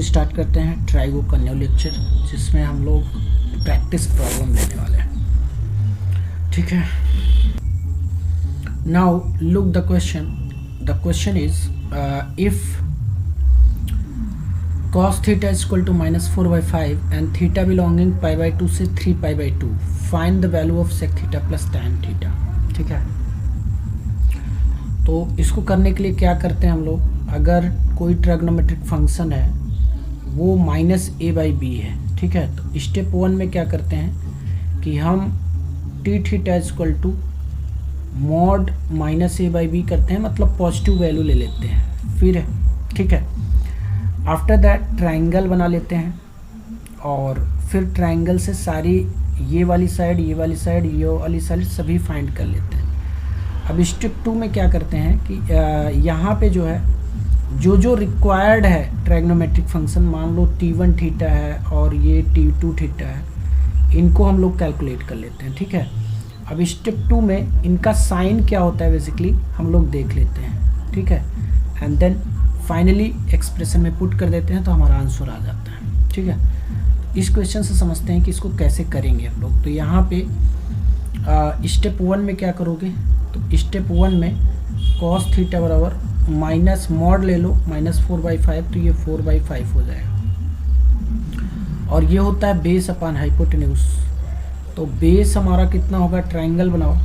Start करते हैं ट्राइगो का न्यू लेक्चर, जिसमें हम लोग प्रैक्टिस प्रॉब्लम लेने वाले हैं। ठीक है, now look the question is if cos theta is equal to -4/5 and theta belonging π/2 से 3π/2, find the value of sec theta plus tan theta। ठीक है, तो इसको करने के लिए क्या करते हैं हम लोग, अगर कोई ट्रिग्नोमेट्रिक फंक्शन है वो -a/b है। ठीक है, तो स्टेप 1 में क्या करते हैं कि हम t theta equal to mod -a/b करते हैं, मतलब पॉजिटिव वैल्यू ले लेते हैं। फिर ठीक है, आफ्टर दैट ट्रायंगल बना लेते हैं और फिर ट्रायंगल से सारी ये वाली साइड सभी फाइंड कर लेते हैं। अब स्टेप 2 में क्या करते हैं कि यहाँ पे जो है जो रिक्वायर्ड है ट्रायग्नोमेट्रिक फंक्शन, मान लो t1 थीटा है और ये t2 थीटा है, इनको हम लोग कैलकुलेट कर लेते हैं। ठीक है, अब स्टेप 2 में इनका साइन क्या होता है बेसिकली हम लोग देख लेते हैं। ठीक है, एंड देन फाइनली एक्सप्रेशन में पुट कर देते हैं तो हमारा आंसर आ जाता है। ठीक है, इस क्वेश्चन से समझते हैं कि इसको कैसे करेंगे हम लोग। तो यहाँ पे स्टेप 1 में क्या करोगे, तो स्टेप 1 में cos थीटा बराबर माइनस मॉड ले लो -4/5, तो ये 4/5 हो जाएगा और ये होता है बेस अपॉन हाइपोटेन्यूज। तो बेस हमारा कितना होगा, ट्रायंगल बनाओ,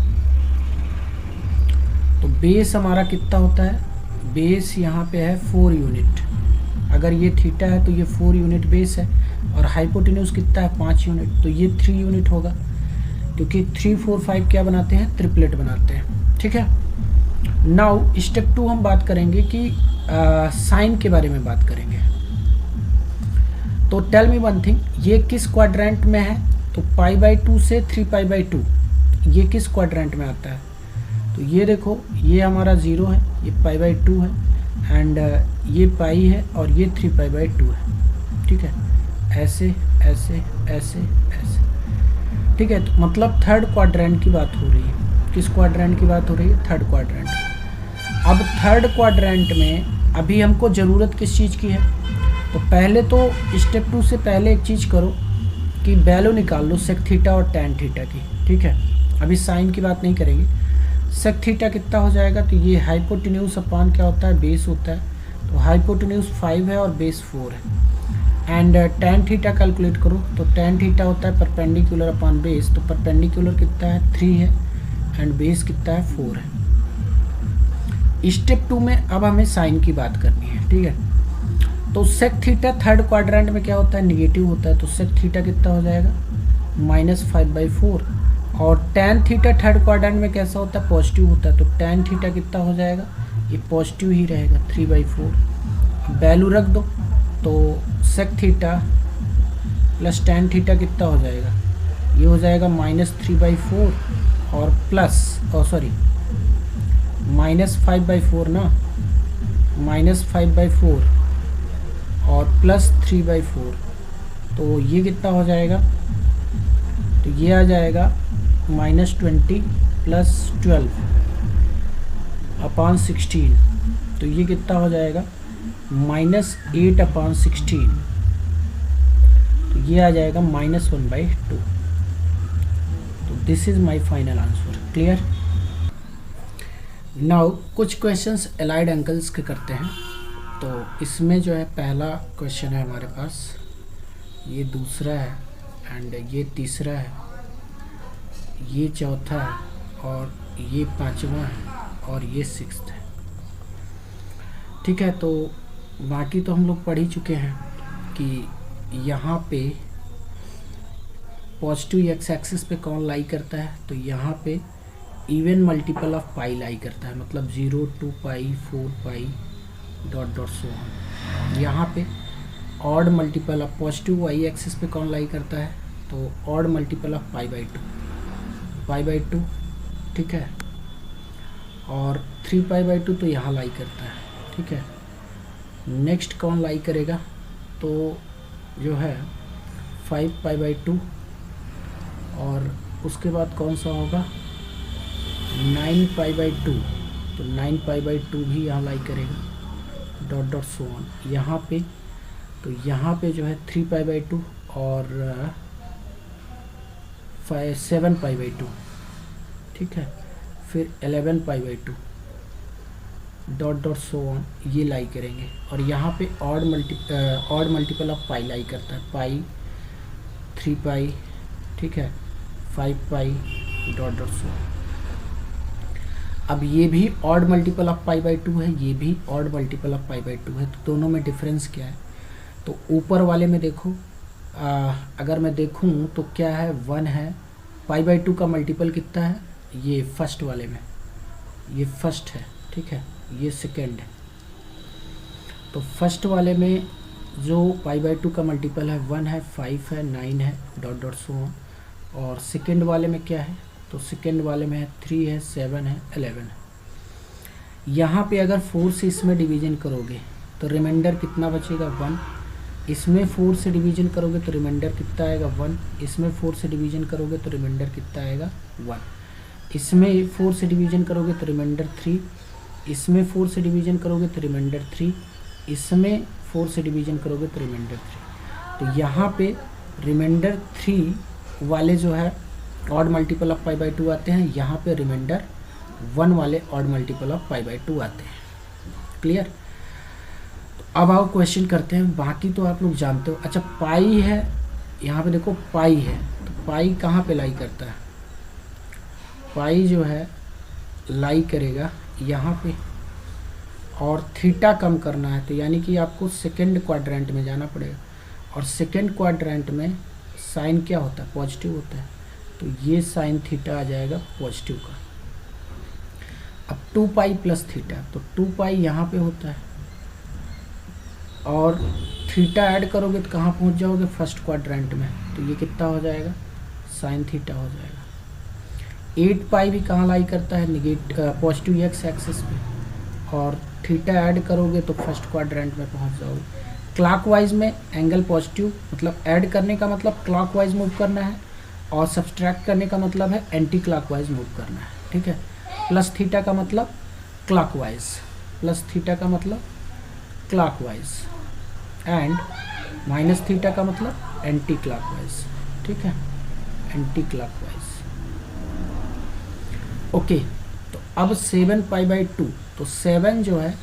तो बेस हमारा कितना होता है, बेस यहाँ पे है 4 यूनिट। अगर ये थीटा है तो ये 4 यूनिट बेस है और हाइपोटेन्यूज कितना है 5 यूनिट, तो ये 3 यूनिट होगा, क्योंकि 3, 4, 5 क्या बनाते हैं, ट्रिपलेट बनाते हैं। ठीक है, नाउ स्टेप 2 हम बात करेंगे कि साइन के बारे में बात करेंगे। तो टेल मी वन थिंग, ये किस क्वाड्रेंट में है, तो π/2 से 3π/2 ये किस क्वाड्रेंट में आता है, तो ये देखो ये हमारा 0 है, ये π/2 है एंड ये पाई है और ये 3π/2 है। ठीक है, ऐसे ऐसे ऐसे ऐसे। ठीक है, तो मतलब थर्ड क्वाड्रेंट की बात हो रही है। किस क्वाड्रेंट की बात हो रही है, थर्ड क्वाड्रेंट। अब थर्ड क्वाड्रेंट में अभी हमको ज़रूरत किस चीज़ की है, तो पहले तो स्टेप 2 से पहले एक चीज़ करो कि वैल्यू निकाल लो सेक थीटा और टैन थीटा की। ठीक है, अभी साइन की बात नहीं करेंगे। सेक थीटा कितना हो जाएगा, तो ये हाइपोटेन्यूज अपॉन क्या होता है, बेस होता है, तो हाइपोटेन्यूज 5 है और बेस 4 है। एंड टैन थीटा कैलकुलेट करो, तो टैन थीटा होता है परपेंडिकुलर अपॉन बेस, तो परपेंडिकुलर कितना है 3 है एंड बेस कितना है 4 है। स्टेप 2 में अब हमें साइन की बात करनी है। ठीक है, तो सेक थीटा थर्ड क्वाड्रेंट में क्या होता है, निगेटिव होता है, तो सेक थीटा कितना हो जाएगा -5/4 और टैन थीटा थर्ड क्वाड्रेंट में कैसा होता है, पॉजिटिव होता है, तो टैन थीटा कितना हो जाएगा, ये पॉजिटिव ही रहेगा 3/4। वैल्यू रख दो, तो sec theta plus tan theta कितना हो जाएगा, ये हो जाएगा -3/4 और प्लस -5/4 ना, -5/4 और प्लस 3/4, तो ये कितना हो जाएगा, तो ये आ जाएगा -20 प्लस 12 अपॉन 16, तो ये कितना हो जाएगा -8 अपॉन 16, तो ये आ जाएगा -1/2। तो this is my final answer. Clear. Now कुछ क्वेश्चंस एलाइड एंगल्स के करते हैं। तो इसमें जो है पहला क्वेश्चन है हमारे पास, ये दूसरा है एंड ये तीसरा है, ये चौथा है और ये पांचवा है और ये 6th है। ठीक है, तो बाकी तो हम लोग पढ़ ही चुके हैं कि यहाँ पे पॉजिटिव एक्स एक्सिस पे कौन लाई करता है, तो यहाँ पे इवन मल्टीपल ऑफ पाई लाई करता है, मतलब 0, 2π, 4π डॉट सो ऑन। यहाँ पे odd multiple of positive Y axis पे कौन लाई करता है, तो ऑड मल्टीपल ऑफ π/2। ठीक है, और 3π/2 तो यहाँ लाई करता है। ठीक है, नेक्स्ट कौन लाई करेगा, तो जो है 5π/2 और उसके बाद कौन सा होगा 9π/2, तो 9π/2 भी यहाँ लाई करेगा, डॉट सो ऑन। यहाँ पे तो यहाँ पे जो है 3π/2 और 7π/2, ठीक है, फिर 11π/2 डॉट डॉट सो ऑन, ये लाई करेंगे। और यहाँ पे ऑड मल्टीपल ऑफ पाई लाई करता है, पाई, 3π, ठीक है, 5π डॉट डॉट सो ऑन। अब ये भी ऑड मल्टीपल ऑफ π/2 है, ये भी ऑड मल्टीपल ऑफ π/2 है, तो दोनों में डिफरेंस क्या है? तो ऊपर वाले में देखो, अगर मैं देखूं तो क्या है, 1 है। π/2 का मल्टीपल कितना है? ये फर्स्ट वाले में, ये फर्स्ट है, ठीक है, ये सेकेंड है। तो फर्स्ट वाले में जो π/2 का मल्टीपल है 1 है, 5 है, 9 है, डॉट डॉट सो ऑन। और सेकेंड वाले में क्या है? तो सेकेंड वाले में है 3 है, 7 है, 11 है। यहाँ पे अगर 4 से इसमें डिवीजन करोगे तो रिमाइंडर कितना बचेगा? 1। इसमें 4 से डिवीजन करोगे तो रिमाइंडर कितना आएगा? 1। इसमें 4 से डिवीजन करोगे तो रिमाइंडर कितना आएगा? 1। इसमें 4 से डिवीजन करोगे तो रिमाइंडर 3। इसमें 4 से डिवीजन करोगे तो रिमाइंडर 3। इसमें 4 से डिवीजन करोगे तो रिमाइंडर 3। तो यहाँ पे रिमाइंडर 3 वाले जो है ऑड मल्टीपल ऑफ π/2 आते हैं, यहाँ पे रिमाइंडर 1 वाले ऑड मल्टीपल ऑफ π/2 आते हैं। क्लियर? अब आओ क्वेश्चन करते हैं, बाकी तो आप लोग जानते हो। अच्छा, पाई है, यहाँ पे देखो पाई है, तो पाई कहाँ पे लाई करता है? पाई जो है लाई करेगा यहाँ पे, और थीटा कम करना है तो यानी कि आपको सेकंड क्वाड्रेंट में जाना पड़ेगा। और सेकंड क्वाड्रेंट में साइन क्या होता है? पॉजिटिव होता है, तो ये साइन थीटा आ जाएगा पॉजिटिव का। अब 2π प्लस थीटा, तो 2π यहाँ पे होता है, और थीटा ऐड करोगे तो कहाँ पहुँच जाओगे? फर्स्ट क्वाड्रेंट में, तो ये कितना हो जाएगा? साइन थीटा हो जाएगा। 8π भी कहाँ लाई करता है? पॉजिटिव एक्स एक्सिस पे, और थीटा ऐड करोगे तो फर्स्ट क्वाड्रेंट में पहुँच जाओगे। क्लॉकवाइज में एंगल पॉजिटिव, मतलब ऐड करने का मतलब क्लॉकवाइज मूव करना है, और सब्सट्रैक्ट करने का मतलब है एंटी क्लॉकवाइज मूव करना है, ठीक है। प्लस थीटा का मतलब क्लॉकवाइज, प्लस थीटा का मतलब क्लॉकवाइज, एंड माइनस थीटा का मतलब एंटी क्लॉकवाइज, ठीक है, एंटी क्लॉकवाइज। ओके, तो अब 7π/2, तो 7 जो है,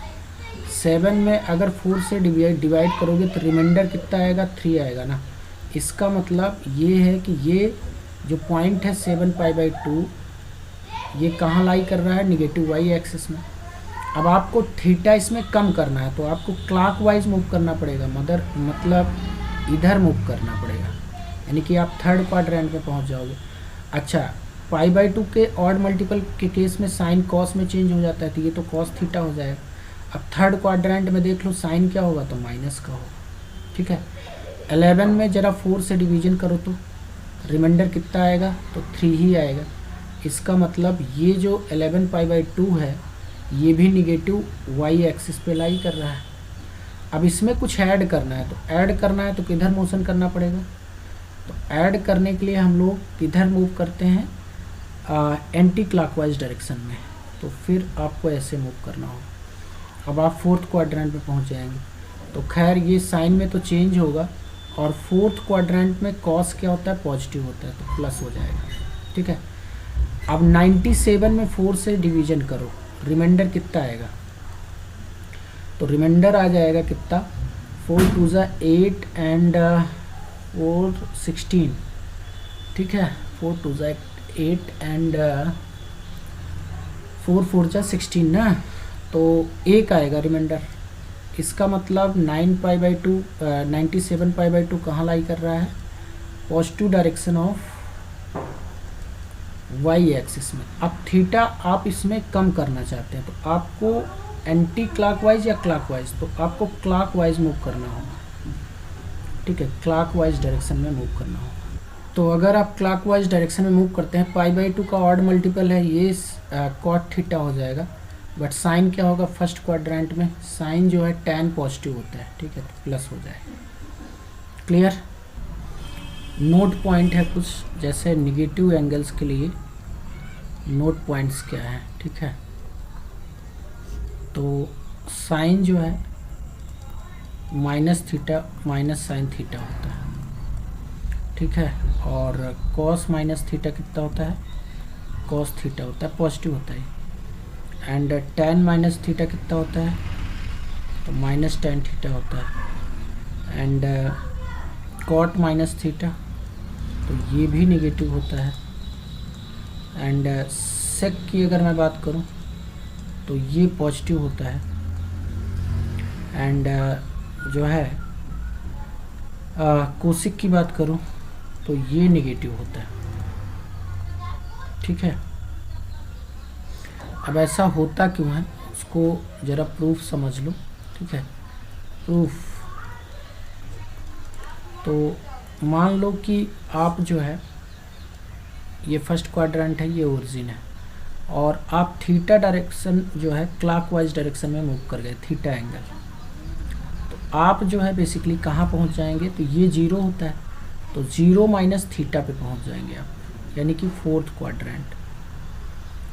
7 में अगर 4 से डिवाइड करोगे तो रिमाइंडर कितना आएगा? 3 आएगा ना। इसका मतलब ये है कि ये जो पॉइंट है 7π/2, ये कहाँ लाई कर रहा है? निगेटिव वाई एक्सिस में। अब आपको थीटा इसमें कम करना है, तो आपको क्लॉकवाइज मूव करना पड़ेगा, मतलब इधर मूव करना पड़ेगा, यानी कि आप थर्ड क्वाड्रेंट में पहुंच जाओगे। अच्छा, π/2 के ऑड मल्टीपल के केस में साइन कॉस में चेंज हो जाता है, तो ये तो कॉस थीटा हो जाएगा। अब थर्ड क्वाड्रेंट में देख लो साइन क्या होगा? तो माइनस का होगा, ठीक है। 11 में ज़रा 4 से डिवीजन करो तो रिमाइंडर कितना आएगा? तो 3 ही आएगा। इसका मतलब ये जो 11π/2 है, ये भी निगेटिव वाई एक्सिस पे लाई कर रहा है। अब इसमें कुछ ऐड करना है, तो ऐड करना है तो किधर मोशन करना पड़ेगा? तो ऐड करने के लिए हम लोग किधर मूव करते हैं? एंटी क्लॉकवाइज डायरेक्शन में। तो फिर आपको ऐसे मूव करना होगा। अब आप फोर्थ क्वाड्रेंट में पहुंच जाएंगे। तो खैर ये साइन में तो चेंज होगा, और फोर्थ क्वाड्रेंट में कॉस क्या होता है? पॉजिटिव होता है, तो प्लस हो जाएगा, ठीक है। अब 97 में 4 से डिवीजन करो, रिमाइंडर कितना आएगा? तो रिमाइंडर आ जाएगा कितना? 4 2 ज़ा 8 एंड 4 16, ठीक है। 4 2 ज़ा 8 एंड 4 4 ज़ा 16 ना, तो 1 आएगा रिमाइंडर। इसका मतलब 97π/2 कहाँ लाई कर रहा है? Positive direction of Y axis में। अब थीटा आप इसमें कम करना चाहते हैं, तो आपको एंटी क्लॉकवाइज या क्लॉकवाइज? तो आपको क्लॉकवाइज मूव करना होगा, ठीक है, क्लॉकवाइज डायरेक्शन में मूव करना होगा। तो अगर आप क्लॉकवाइज डायरेक्शन में मूव करते हैं, π/2 का ऑड मल्टीपल है, ये कॉट थीटा हो जाएगा। बट साइन क्या होगा? फर्स्ट क्वाड्रेंट में साइन जो है tan पॉजिटिव होता है, ठीक है, तो प्लस हो जाएगा। क्लियर? नोट पॉइंट है कुछ, जैसे निगेटिव एंगल्स के लिए नोट पॉइंट्स क्या है, ठीक है। तो साइन जो है minus theta minus sine theta होता है, ठीक है। और कॉस माइनस थीटा कितना होता है, कॉस थीटा होता है, पॉजिटिव होता है। एंड टेन माइनस थीटा कितना होता है, तो माइनस टेन थीटा होता है। एंड कॉट माइनस थीटा, तो ये भी निगेटिव होता है। एंड सेक की अगर मैं बात करूं तो ये पॉजिटिव होता है। एंड जो है कोसिक की बात करूं तो ये निगेटिव होता है, ठीक है। अब ऐसा होता क्यों है उसको ज़रा प्रूफ समझ लो, ठीक है। प्रूफ, तो मान लो कि आप जो है ये फर्स्ट क्वाड्रेंट है, ये ओरिजिन है, और आप थीटा डायरेक्शन जो है क्लॉकवाइज डायरेक्शन में मूव कर गए, थीटा एंगल, तो आप जो है बेसिकली कहाँ पहुँच जाएंगे, तो ये जीरो होता है, तो जीरो माइनस थीटा पे पहुँच जाएंगे आप, यानी कि फोर्थ क्वाड्रेंट।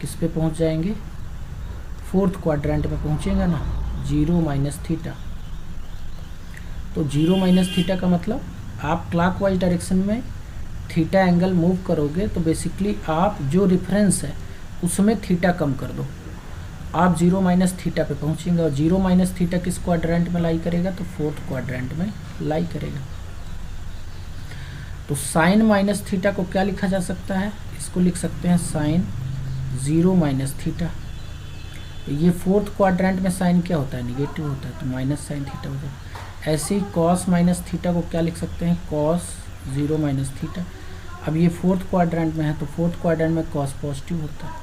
किस पे पहुँच जाएंगे, फोर्थ क्वाड्रेंट में पहुँचेगा ना, जीरो माइनस थीटा। तो जीरो माइनस थीटा का मतलब आप क्लॉकवाइज डायरेक्शन में थीटा एंगल मूव करोगे तो बेसिकली आप जो रेफरेंस है उसमें थीटा कम कर दो, आप जीरो माइनस थीटा पे पहुँचेंगे। और जीरो माइनस थीटा किस क्वाड्रेंट में लाई करेगा, तो फोर्थ क्वाड्रेंट में लाई करेगा। तो साइन माइनस थीटा को क्या लिखा जा सकता है, इसको लिख सकते हैं साइन जीरो माइनस थीटा। तो ये फोर्थ क्वाड्रेंट में साइन क्या होता है, निगेटिव होता है, तो माइनस साइन थीटा होता है। ऐसे ही कॉस माइनस थीटा को क्या लिख सकते हैं, कॉस जीरो माइनस थीटा। अब ये फोर्थ क्वाड्रेंट में है तो फोर्थ क्वाड्रेंट में कॉस पॉजिटिव होता है,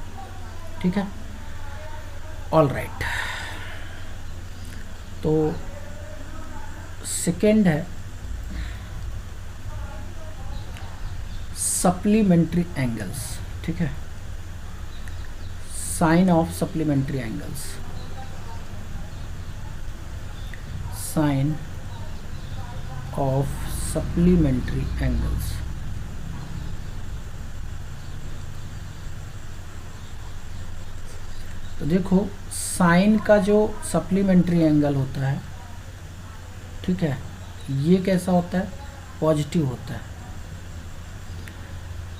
ठीक है। ऑल राइट, तो सेकेंड है सप्लीमेंट्री एंगल्स, ठीक है। Sine of supplementary angles, sine of supplementary angles. तो देखो साइन का जो सप्लीमेंट्री एंगल होता है, ठीक है, ये कैसा होता है, पॉजिटिव होता है।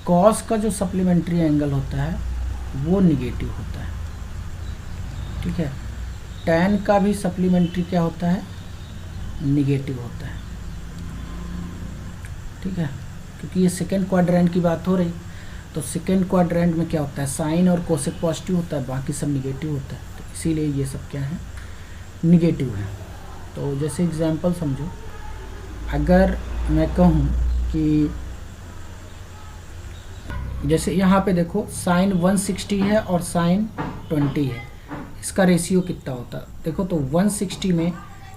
कॉस का जो सप्लीमेंट्री एंगल होता है वो निगेटिव होता है, ठीक है। टैन का भी सप्लीमेंट्री क्या होता है, निगेटिव होता है, ठीक है। क्योंकि ये सेकेंड क्वाड्रेंट की बात हो रही, तो सेकेंड क्वाड्रेंट में क्या होता है, साइन और कोसेक पॉजिटिव होता है, बाकी सब निगेटिव होता है, तो इसीलिए ये सब क्या है, निगेटिव है। तो जैसे एग्जांपल समझो, अगर मैं कहूँ कि जैसे यहाँ पे देखो साइन 160 है और साइन 20 है, इसका रेशियो कितना होता है, देखो तो 160 में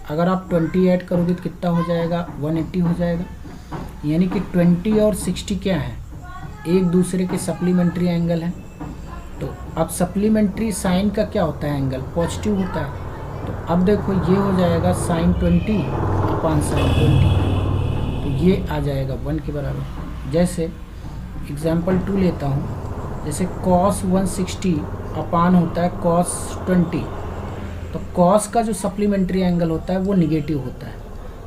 अगर आप 20 ऐड करोगे तो कितना हो जाएगा, 180 हो जाएगा। यानी कि 20 और 60 क्या है, एक दूसरे के सप्लीमेंट्री एंगल है। तो अब सप्लीमेंट्री साइन का क्या होता है, एंगल पॉजिटिव होता है। तो अब देखो ये हो जाएगा साइन 20 अपान साइन 20, तो ये आ जाएगा 1 के बराबर। जैसे एग्जाम्पल 2 लेता हूँ, जैसे कॉस 160 अपान होता है कॉस 20, तो कॉस का जो सप्लीमेंट्री एंगल होता है वो निगेटिव होता है,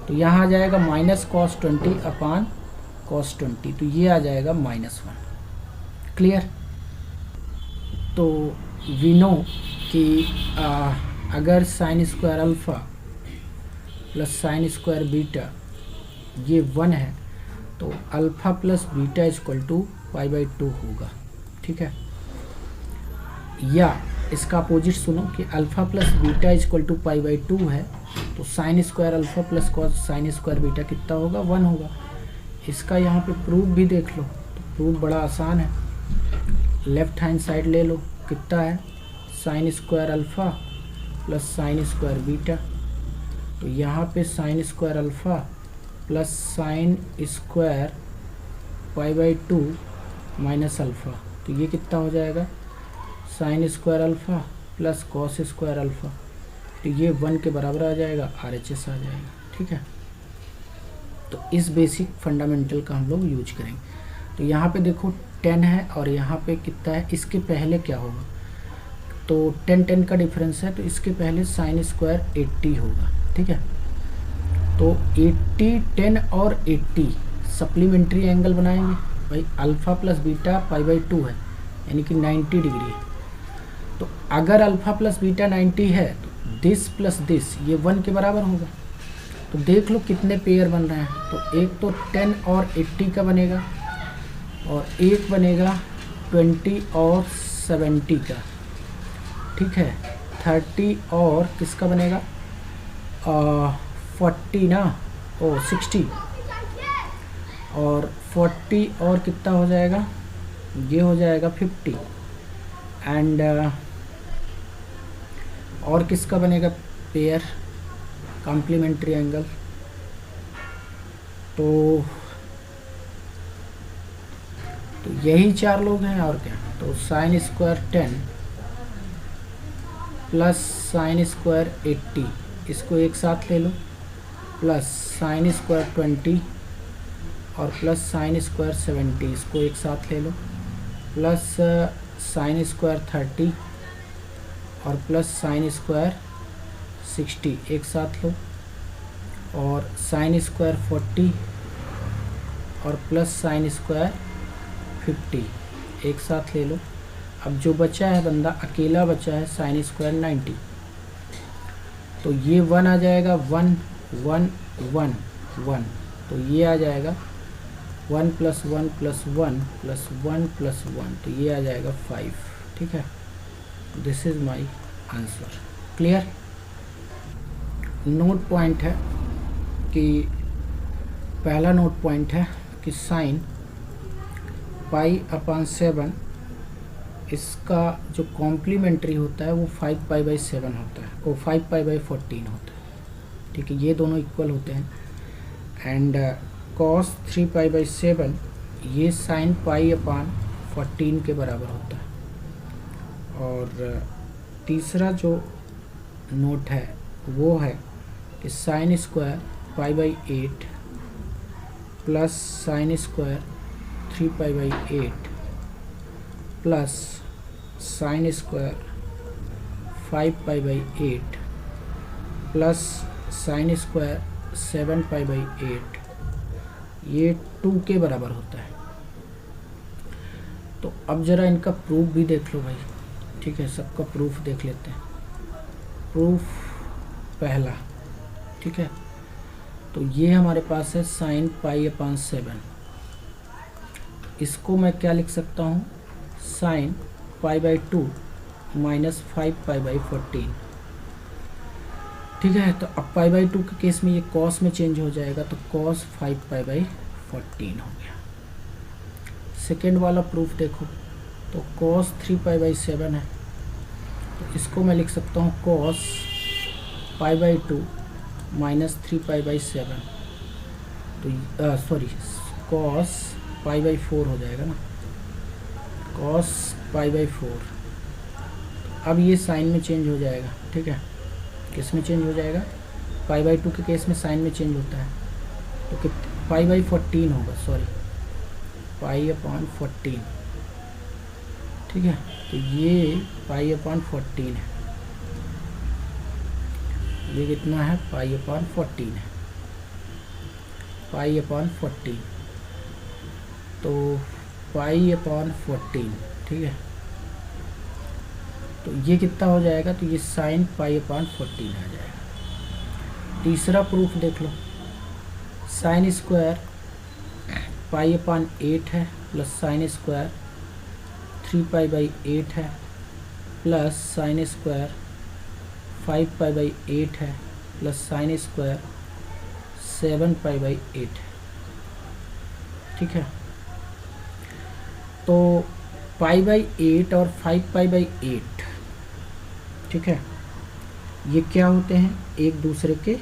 तो यहाँ आ जाएगा माइनस कॉस 20 अपान कॉस 20, तो ये आ जाएगा -1। क्लियर। तो वी नो कि अगर sine square alpha plus sine square beta ये 1 है, तो alpha plus beta equal to π/2 होगा, ठीक है। या इसका अपोजिट सुनो कि alpha plus beta equal to π/2 है, तो sine square alpha plus cos sine square beta कितना होगा, 1 होगा। इसका यहाँ पे प्रूफ भी देख लो, तो प्रूफ बड़ा आसान है, लेफ्ट हैंड साइड ले लो, कितना है, sine square alpha plus sine square beta, तो यहाँ पे sine square alpha plus sine square π/2 minus alpha, तो ये कितना हो जाएगा, sine square alpha plus cos square alpha, तो ये 1 के बराबर आ जाएगा, RHS आ जाएगा, ठीक है। तो इस बेसिक फंडामेंटल का हम लोग यूज करेंगे। तो यहाँ पे देखो 10 है और यहाँ पे कितना है, इसके पहले क्या होगा, तो 10 का डिफरेंस है, तो इसके पहले साइन स्क्वायर 80 होगा, ठीक है। तो 80, 10 और 80 सप्लीमेंट्री एंगल बनाएंगे भाई। अल्फ़ा प्लस बीटा π/2 है, यानी कि 90 डिग्री है। तो अगर अल्फ़ा प्लस बीटा 90 है तो दिस प्लस दिस ये 1 के बराबर होगा। तो देख लो कितने पेयर बन रहे हैं। तो एक तो 10 और 80 का बनेगा, और एक बनेगा 20 और 70 का, ठीक है। 30 और किसका बनेगा 40 ना, 60, और 40 और कितना हो जाएगा, ये हो जाएगा 50। एंड और किसका बनेगा पेयर कॉम्प्लीमेंट्री एंगल, तो यही 4 लोग हैं और क्या। तो sine square 10 plus sine square 80 इसको एक साथ ले लो, प्लस साइन स्क्वायर 20 और प्लस साइन स्क्वायर 70 इसको एक साथ ले लो, प्लस साइन स्क्वायर 30 और प्लस साइन स्क्वायर 60 एक साथ लो, और साइन स्क्वायर 40 और प्लस साइन स्क्वायर 50 एक साथ ले लो। अब जो बचा है बंदा अकेला बचा है साइन स्क्वायर 90, तो ये 1 आ जाएगा, 1 1 1 1, तो ये आ जाएगा 1 + 1 + 1 + 1 + 1, तो ये आ जाएगा 5, ठीक है। This is my answer. Clear. Note point है कि पहला नोट पॉइंट है कि साइन π/7 इसका जो कॉम्प्लीमेंट्री होता है वो 5π/7 होता है, वो 5π/14 होता है, ठीक है। ये दोनों इक्वल होते हैं। एंड cos 3π/7 ये साइन π/14 के बराबर होता है। और तीसरा जो नोट है वो है कि sine square π/8 plus sine square 3π/8 plus sine square 5π/8 plus sine square 7π/8 ये 2 के बराबर होता है। तो अब ज़रा इनका प्रूफ भी देख लो भाई, ठीक है। सबका प्रूफ देख लेते हैं। प्रूफ पहला, ठीक है। तो ये हमारे पास है साइन π/7, इसको मैं क्या लिख सकता हूँ, साइन π/2 माइनस 5π/14, ठीक है। तो अब π/2 के केस में ये कॉस में चेंज हो जाएगा, तो कॉस 5π/14 हो गया। सेकेंड वाला प्रूफ देखो, तो कॉस 3π/7 है, तो इसको मैं लिख सकता हूँ कॉस π/2 माइनस 3π/7, तो सॉरी कॉस π/4 हो जाएगा ना, कॉस π/4। अब ये साइन में चेंज हो जाएगा, ठीक है। किस में चेंज हो जाएगा, π/2 के केस में साइन में चेंज होता है, तो कि π/14 होगा, सॉरी π/14, ठीक है। तो ये π/14 है, ये कितना है π/14 है, π/14, तो π/14, ठीक है। तो ये कितना हो जाएगा, तो ये साइन π/14 आ जाएगा। तीसरा प्रूफ देख लो, साइन स्क्वायर π/8 है प्लस साइन स्क्वायर 3π/8 है प्लस साइन स्क्वायर 5π/8 है प्लस साइन स्क्वायर 7π/8 है, ठीक है। तो π/8 और 5π/8, ठीक है, ये क्या होते हैं, एक दूसरे के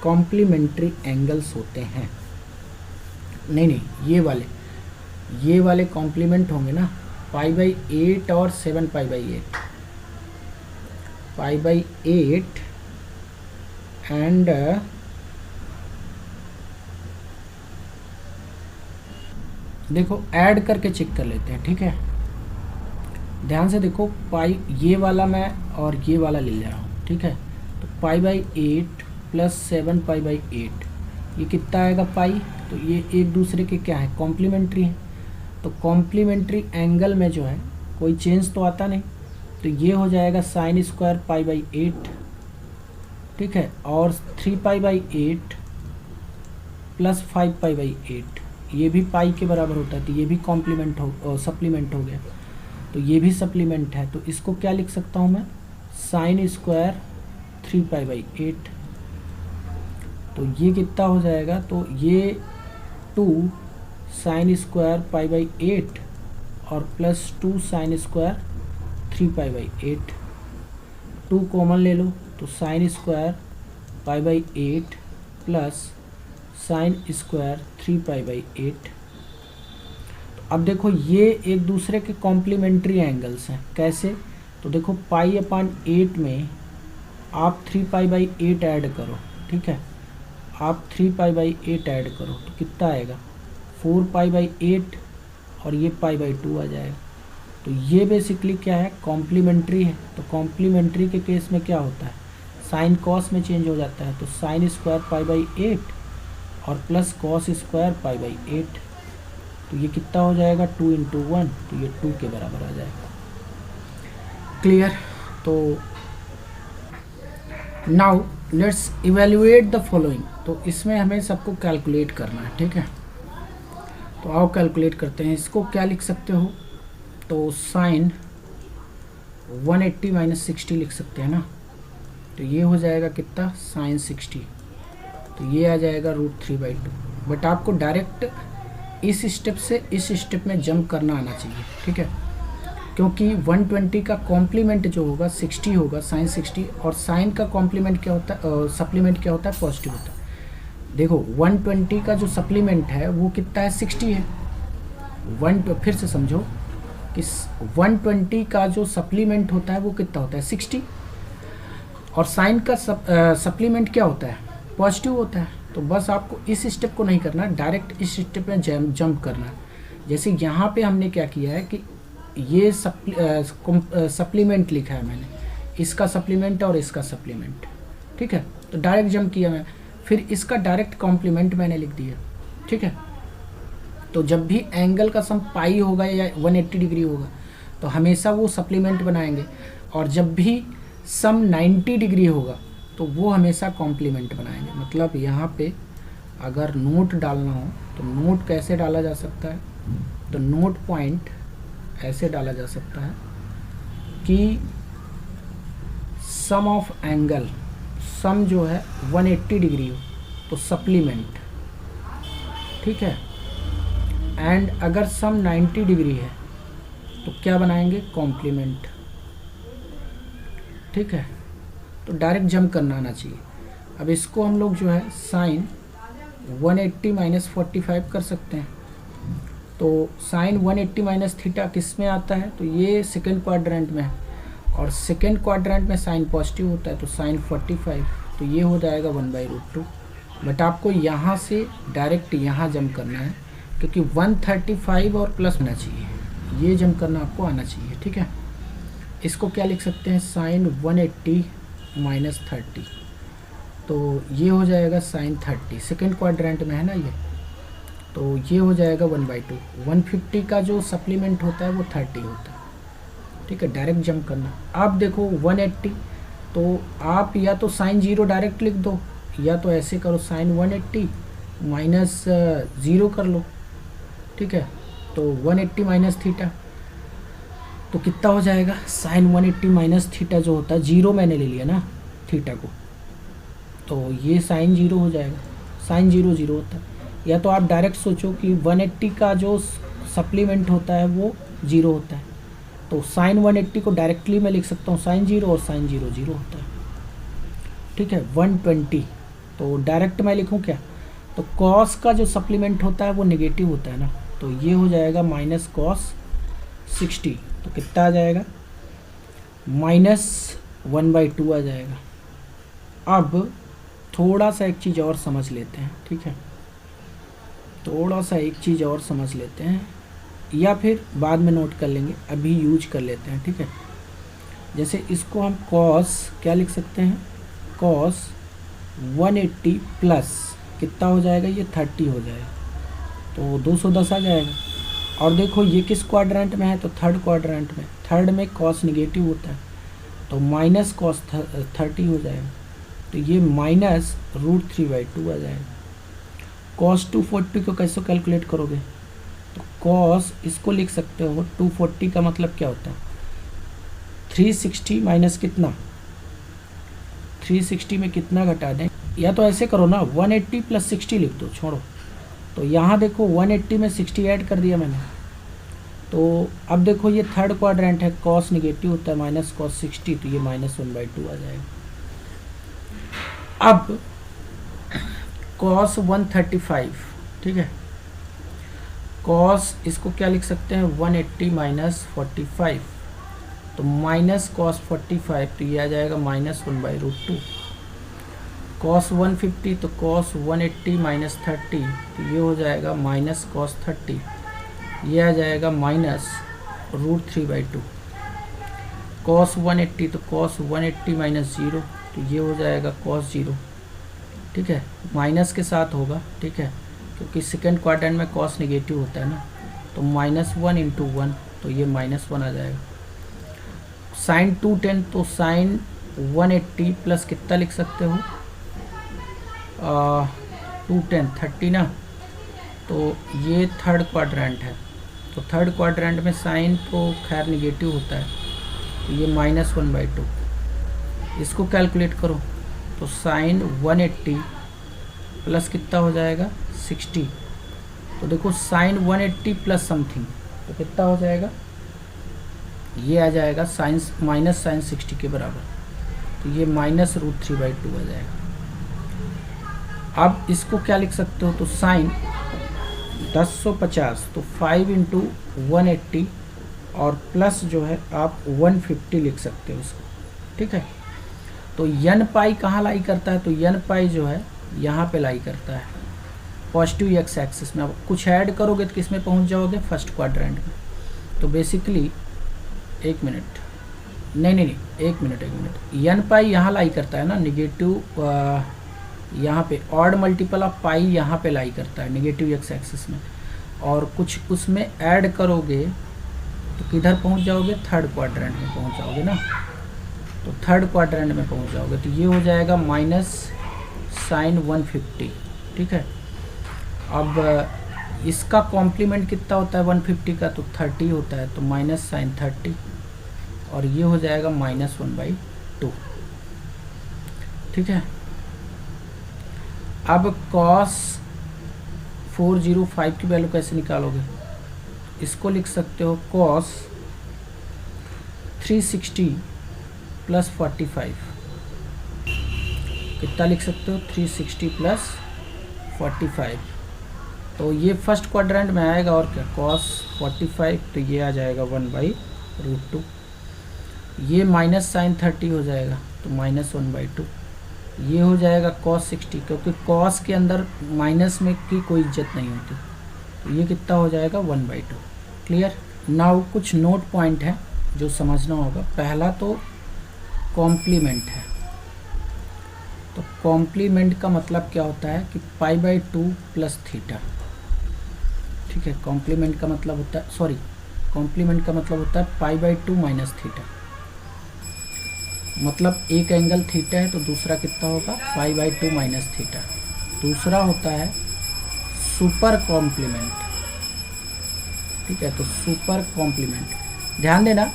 कॉम्प्लीमेंट्री एंगल्स होते हैं। नहीं, ये वाले कॉम्प्लीमेंट होंगे ना, π/8 और 7π/8, π/8 एंड देखो ऐड करके चेक कर लेते हैं, ठीक है। ध्यान से देखो, पाई ये वाला मैं और ये वाला ले रहा हूँ, ठीक है। तो π/8 प्लस 7π/8, ये कितना आएगा पाई। तो ये एक दूसरे के क्या है, कॉम्प्लीमेंट्री है। तो कॉम्प्लीमेंट्री एंगल में जो है कोई चेंज तो आता नहीं, तो ये हो जाएगा साइन स्क्वायर π/8, ठीक है, और 3π/8 प्लस 5π/8, ये भी पाई के बराबर होता है, तो ये भी कॉम्प्लीमेंट हो सप्लीमेंट हो गया, तो ये भी सप्लीमेंट है। तो इसको क्या लिख सकता हूँ मैं, साइन स्क्वायर 3π/8। तो ये कितना हो जाएगा, तो ये 2 साइन स्क्वायर π/8 और प्लस 2 साइन स्क्वायर 3π/8, 2 कॉमन ले लो, तो sine square π/8 plus sine square 3π/8। तो अब देखो ये एक दूसरे के कॉम्प्लीमेंट्री एंगल्स हैं, कैसे, तो देखो π/8 में आप 3π/8 ऐड करो, ठीक है, आप 3π/8 ऐड करो तो कितना आएगा, 4π/8 और ये π/2 आ जाएगा। तो ये बेसिकली क्या है, कॉम्प्लीमेंट्री है। तो कॉम्प्लीमेंट्री के केस में क्या होता है, साइन कॉस में चेंज हो जाता है, तो साइन स्क्वायर π/8 और प्लस कॉस स्क्वायर π/8, तो ये कितना हो जाएगा 2 × 1, तो ये 2 के बराबर आ जाएगा। क्लियर। तो now let's evaluate the following. तो इसमें हमें सबको कैलकुलेट करना है, ठीक है। तो आओ कैलकुलेट करते हैं। इसको क्या लिख सकते हो, तो साइन 180 - 60 लिख सकते हैं ना। तो ये हो जाएगा कितना, साइन 60, तो ये आ जाएगा √3/2। बट आपको डायरेक्ट इस स्टेप से इस स्टेप में जंप करना आना चाहिए, ठीक है, क्योंकि 120 का कॉम्प्लीमेंट जो होगा 60 होगा, साइन 60, और साइन का कॉम्प्लीमेंट क्या होता है, सप्लीमेंट क्या होता है, पॉजिटिव होता है। देखो 120 का जो सप्लीमेंट है वो कितना है, 60 है। फिर से समझो कि 120 का जो सप्लीमेंट होता है वो कितना होता है, 60, और साइन का सप्लीमेंट क्या होता है, पॉजिटिव होता है। तो बस आपको इस स्टेप को नहीं करना, डायरेक्ट इस स्टेप में जंप करना है। जैसे यहाँ पे हमने क्या किया है कि ये सप्लीमेंट लिखा है मैंने, इसका सप्लीमेंट और इसका सप्लीमेंट, ठीक है, तो डायरेक्ट जंप किया मैं, फिर इसका डायरेक्ट कॉम्प्लीमेंट मैंने लिख दिया, ठीक है। तो जब भी एंगल का सम पाई होगा या 180 डिग्री होगा तो हमेशा वो सप्लीमेंट बनाएंगे, और जब भी सम 90 डिग्री होगा तो वो हमेशा कॉम्प्लीमेंट बनाएंगे। मतलब यहाँ पे अगर नोट डालना हो तो नोट कैसे डाला जा सकता है, तो नोट पॉइंट ऐसे डाला जा सकता है कि सम ऑफ एंगल, सम जो है 180 डिग्री हो तो सप्लीमेंट, ठीक है, एंड अगर सम 90 डिग्री है तो क्या बनाएंगे, कॉम्प्लीमेंट, ठीक है। तो डायरेक्ट जंप करना आना चाहिए। अब इसको हम लोग जो है साइन 180 - 45 कर सकते हैं। तो साइन 180 - थीटा किस में आता है, तो ये सेकेंड क्वाड्रेंट में है, और सेकेंड क्वाड्रेंट में साइन पॉजिटिव होता है, तो साइन 45, तो ये हो जाएगा 1/√2। बट आपको यहाँ से डायरेक्ट यहाँ जंप करना है, क्योंकि 135 और प्लस होना चाहिए, ये जंप करना आपको आना चाहिए, ठीक है। इसको क्या लिख सकते हैं, साइन 180 - 30, तो ये हो जाएगा साइन 30, सेकेंड क्वाड्रेंट में है ना ये, तो ये हो जाएगा 1/2। 150 का जो सप्लीमेंट होता है वो 30 होता है, ठीक है, डायरेक्ट जंप करना। आप देखो 180, तो आप या तो साइन 0 डायरेक्ट लिख दो, या तो ऐसे करो साइन 180 - 0 कर लो, ठीक है। तो 180 - थीटा, तो कितना हो जाएगा, साइन 180 - थीटा जो होता है, 0 मैंने ले लिया ना थीटा को, तो ये साइन 0 हो जाएगा, साइन 0 0 होता है। या तो आप डायरेक्ट सोचो कि 180 का जो सप्लीमेंट होता है वो 0 होता है, तो साइन 180 को डायरेक्टली मैं लिख सकता हूँ साइन 0, और साइन 0 0 होता है, ठीक है। 120 तो डायरेक्ट मैं लिखूँ क्या, तो कॉस का जो सप्लीमेंट होता है वो नेगेटिव होता है ना, तो ये हो जाएगा माइनस कॉस 60, तो कितना आ जाएगा, -1/2 आ जाएगा। अब थोड़ा सा एक चीज़ और समझ लेते हैं, ठीक है, थोड़ा सा एक चीज़ और समझ लेते हैं, या फिर बाद में नोट कर लेंगे, अभी यूज कर लेते हैं, ठीक है। जैसे इसको हम कॉस क्या लिख सकते हैं, कॉस 180 प्लस कितना हो जाएगा, ये 30 हो जाएगा, तो 210 आ जाएगा। और देखो ये किस क्वाड्रेंट में है, तो थर्ड क्वाड्रेंट में। थर्ड में कॉस निगेटिव होता है, तो माइनस कॉस 30 हो जाएगा, तो ये माइनस √3/2 आ जाएगा। कॉस 240 को कैसे कैलकुलेट करोगे, तो कॉस इसको लिख सकते हो, 240 का मतलब क्या होता है, 360 माइनस कितना, 360 में कितना घटा दें, या तो ऐसे करो ना, 180 प्लस 60 लिख दो, छोड़ो। तो यहाँ देखो 180 में 60 ऐड कर दिया मैंने, तो अब देखो ये थर्ड क्वाड्रेंट है, कॉस निगेटिव होता है, माइनस कॉस 60, तो ये -1/2 आ जाएगा। अब कॉस 135, ठीक है, कॉस इसको क्या लिख सकते हैं, 180 माइनस 45, तो माइनस कॉस 45, तो ये आ जाएगा -1/√2। कॉस 150, तो कॉस 180 माइनस 30, तो ये हो जाएगा माइनस कॉस 30, ये आ जाएगा -√3/2। कॉस 180, तो कॉस 180 माइनस 0, तो ये हो जाएगा कॉस 0, ठीक है, माइनस के साथ होगा, ठीक है, क्योंकि सेकेंड क्वाड्रेंट में कॉस निगेटिव होता है ना, तो -1 × 1, तो ये -1 आ जाएगा। साइन 210, तो साइन 180 प्लस कितना लिख सकते हो, 210 30 ना, तो ये थर्ड क्वाड्रेंट है, तो थर्ड क्वाड्रेंट में साइन तो खैर निगेटिव होता है, तो ये -1/2। इसको कैलकुलेट करो, तो साइन 180 प्लस कितना हो जाएगा, 60, तो देखो साइन 180 प्लस समथिंग, तो कितना हो जाएगा, ये आ जाएगा साइंस माइनस साइन 60 के बराबर, तो ये -√3/2 आ जाएगा। अब इसको क्या लिख सकते हो, तो साइन 1050, तो 5 × 180 और प्लस जो है आप 150 लिख सकते हो इसको, ठीक है। तो n पाई कहाँ लाई करता है, तो n पाई जो है यहाँ पे लाई करता है पॉजिटिव x एक्सिस में। अब कुछ ऐड करोगे तो किस में पहुँच जाओगे, फर्स्ट क्वाड्रेंट में। तो बेसिकली एक मिनट, एक मिनट, n पाई यहाँ लाई करता है ना, निगेटिव यहाँ पे ऑड मल्टीपल ऑफ पाई यहाँ पे लाई करता है निगेटिव x एक्सिस में, और कुछ उसमें ऐड करोगे तो किधर पहुँच जाओगे, थर्ड क्वाड्रेंट में पहुँच जाओगे ना, तो थर्ड क्वाड्रेंट में पहुँच जाओगे, तो ये हो जाएगा माइनस साइन 150, ठीक है। अब इसका कॉम्प्लीमेंट कितना होता है 150 का, तो 30 होता है, तो माइनस साइन 30, और ये हो जाएगा -1/2, ठीक है। अब कॉस 405 की वैल्यू कैसे निकालोगे, इसको लिख सकते हो कॉस 360 प्लस 45, कितना लिख सकते हो, 360 प्लस 45, तो ये फर्स्ट क्वाड्रेंट में आएगा, और क्या कॉस 45, तो ये आ जाएगा 1/√2, ये माइनस साइन 30 हो जाएगा, तो -1/2, ये हो जाएगा कॉस 60, क्योंकि कॉस के अंदर माइनस में की कोई इज्जत नहीं होती, तो ये कितना हो जाएगा 1/2। क्लियर। नाउ कुछ नोट पॉइंट है जो समझना होगा। पहला तो कॉम्प्लीमेंट है, तो कॉम्प्लीमेंट का मतलब क्या होता है कि π/2 प्लस थीटा, ठीक है। कॉम्प्लीमेंट का मतलब होता है, सॉरी, कॉम्प्लीमेंट का मतलब होता है π/2 माइनस थीटा, मतलब एक एंगल थीटा है तो दूसरा कितना होगा, π/2 माइनस थीटा। दूसरा होता है सुपर कॉम्प्लीमेंट, ठीक है, तो सुपर कॉम्प्लीमेंट, ध्यान देना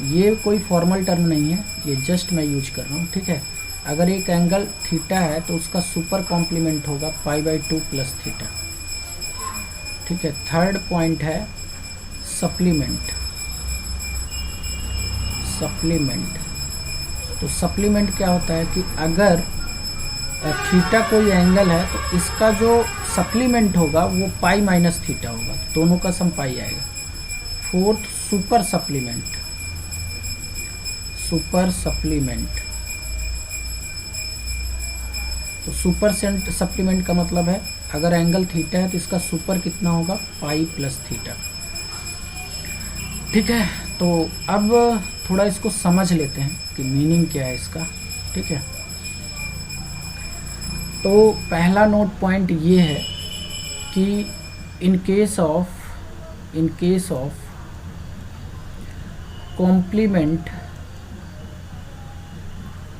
ये कोई फॉर्मल टर्म नहीं है, ये जस्ट मैं यूज कर रहा हूँ, ठीक है। अगर एक एंगल थीटा है तो उसका सुपर कॉम्प्लीमेंट होगा π/2 प्लस थीटा, ठीक है। थर्ड पॉइंट है सप्लीमेंट, सप्लीमेंट, तो सप्लीमेंट क्या होता है कि अगर थीटा कोई एंगल है तो इसका जो सप्लीमेंट होगा वो पाई माइनस थीटा होगा, दोनों का सम पाई आएगा। Fourth super supplement, super supplement, तो सुपर सप्लीमेंट का मतलब है अगर एंगल थीटा है तो इसका सुपर कितना होगा, पाई प्लस थीटा, ठीक है। तो अब थोड़ा इसको समझ लेते हैं कि मीनिंग क्या है इसका, ठीक है। तो पहला नोट पॉइंट ये है कि in case of complement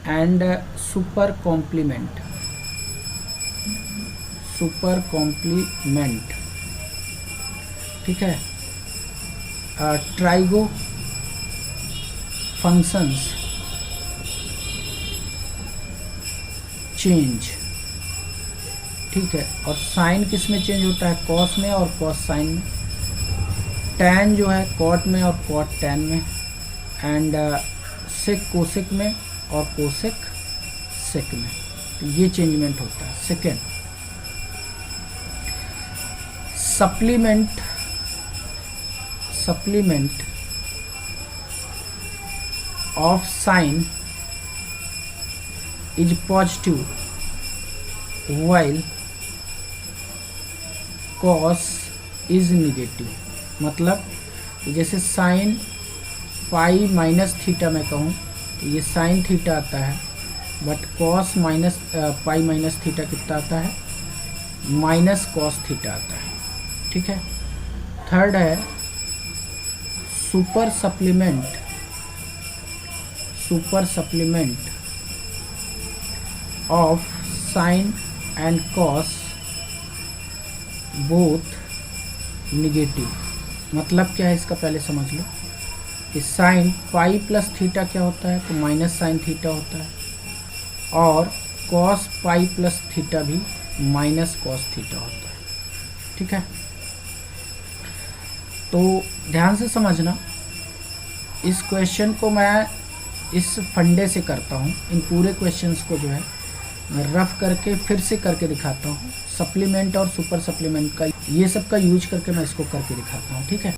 and super complement ठीक है, ट्राइगो फंक्शंस चेंज, ठीक है, और साइन किस में चेंज होता है, कॉस में और कॉस साइन में, टैन जो है कॉट में और कॉट टैन में, एंड सेक कोसेक में और कोसेक सेक में, तो ये चेंजमेंट होता है। Second, supplement of sine is positive while cos is negative. मतलब जैसे साइन पाई माइनस थीटा में कहूँ तो ये साइन थीटा आता है, but cos minus pi minus theta कितना आता है, माइनस कॉस थीटा आता है, ठीक है। थर्ड है super supplement of sine and cos both negative. मतलब क्या है इसका पहले समझ लो कि साइन पाई प्लस थीटा क्या होता है, तो माइनस साइन थीटा होता है, और कॉस पाई प्लस थीटा भी माइनस कॉस थीटा होता है, ठीक है। तो ध्यान से समझना, इस क्वेश्चन को मैं इस फंडे से करता हूँ, इन पूरे क्वेश्चंस को जो है मैं रफ करके फिर से करके दिखाता हूँ, सप्लीमेंट और सुपर सप्लीमेंट का ये सब का यूज करके मैं इसको करके दिखाता हूँ, ठीक है।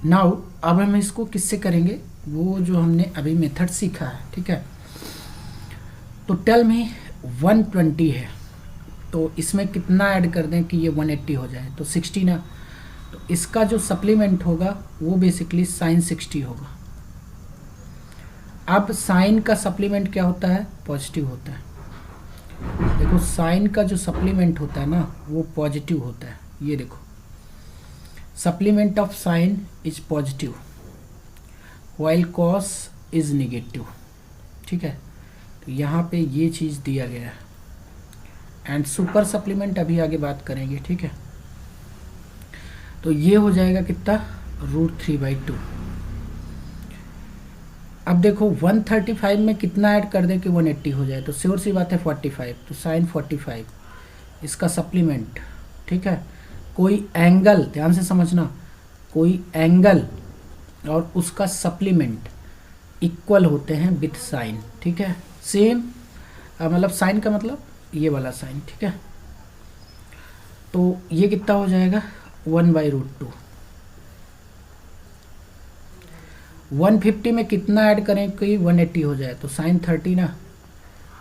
नाउ अब हम इसको किससे करेंगे, वो जो हमने अभी मेथड सीखा है, ठीक है। तो टेल में 120 है, तो इसमें कितना ऐड कर दें कि ये 180 हो जाए, तो 60 ना, तो इसका जो सप्लीमेंट होगा वो बेसिकली साइन 60 होगा। अब साइन का सप्लीमेंट क्या होता है, पॉजिटिव होता है। देखो साइन का जो सप्लीमेंट होता है ना वो पॉजिटिव होता है, ये देखो supplement of sine is positive while cos is negative, ठीक है। तो यहाँ पे ये चीज़ दिया गया है, एंड सुपर सप्लीमेंट अभी आगे बात करेंगे, ठीक है। तो ये हो जाएगा कितना, √3/2। अब देखो 135 में कितना ऐड कर दें कि 180 हो जाए, तो श्योर सी बात है 45, तो साइन 45 इसका सप्लीमेंट, ठीक है। कोई एंगल, ध्यान से समझना, कोई एंगल और उसका सप्लीमेंट इक्वल होते हैं विथ साइन, ठीक है। सेम मतलब साइन का मतलब ये वाला साइन, ठीक है। तो ये कितना हो जाएगा 1/√2। 150 में कितना ऐड करें कि 180 हो जाए, तो साइन 30 ना,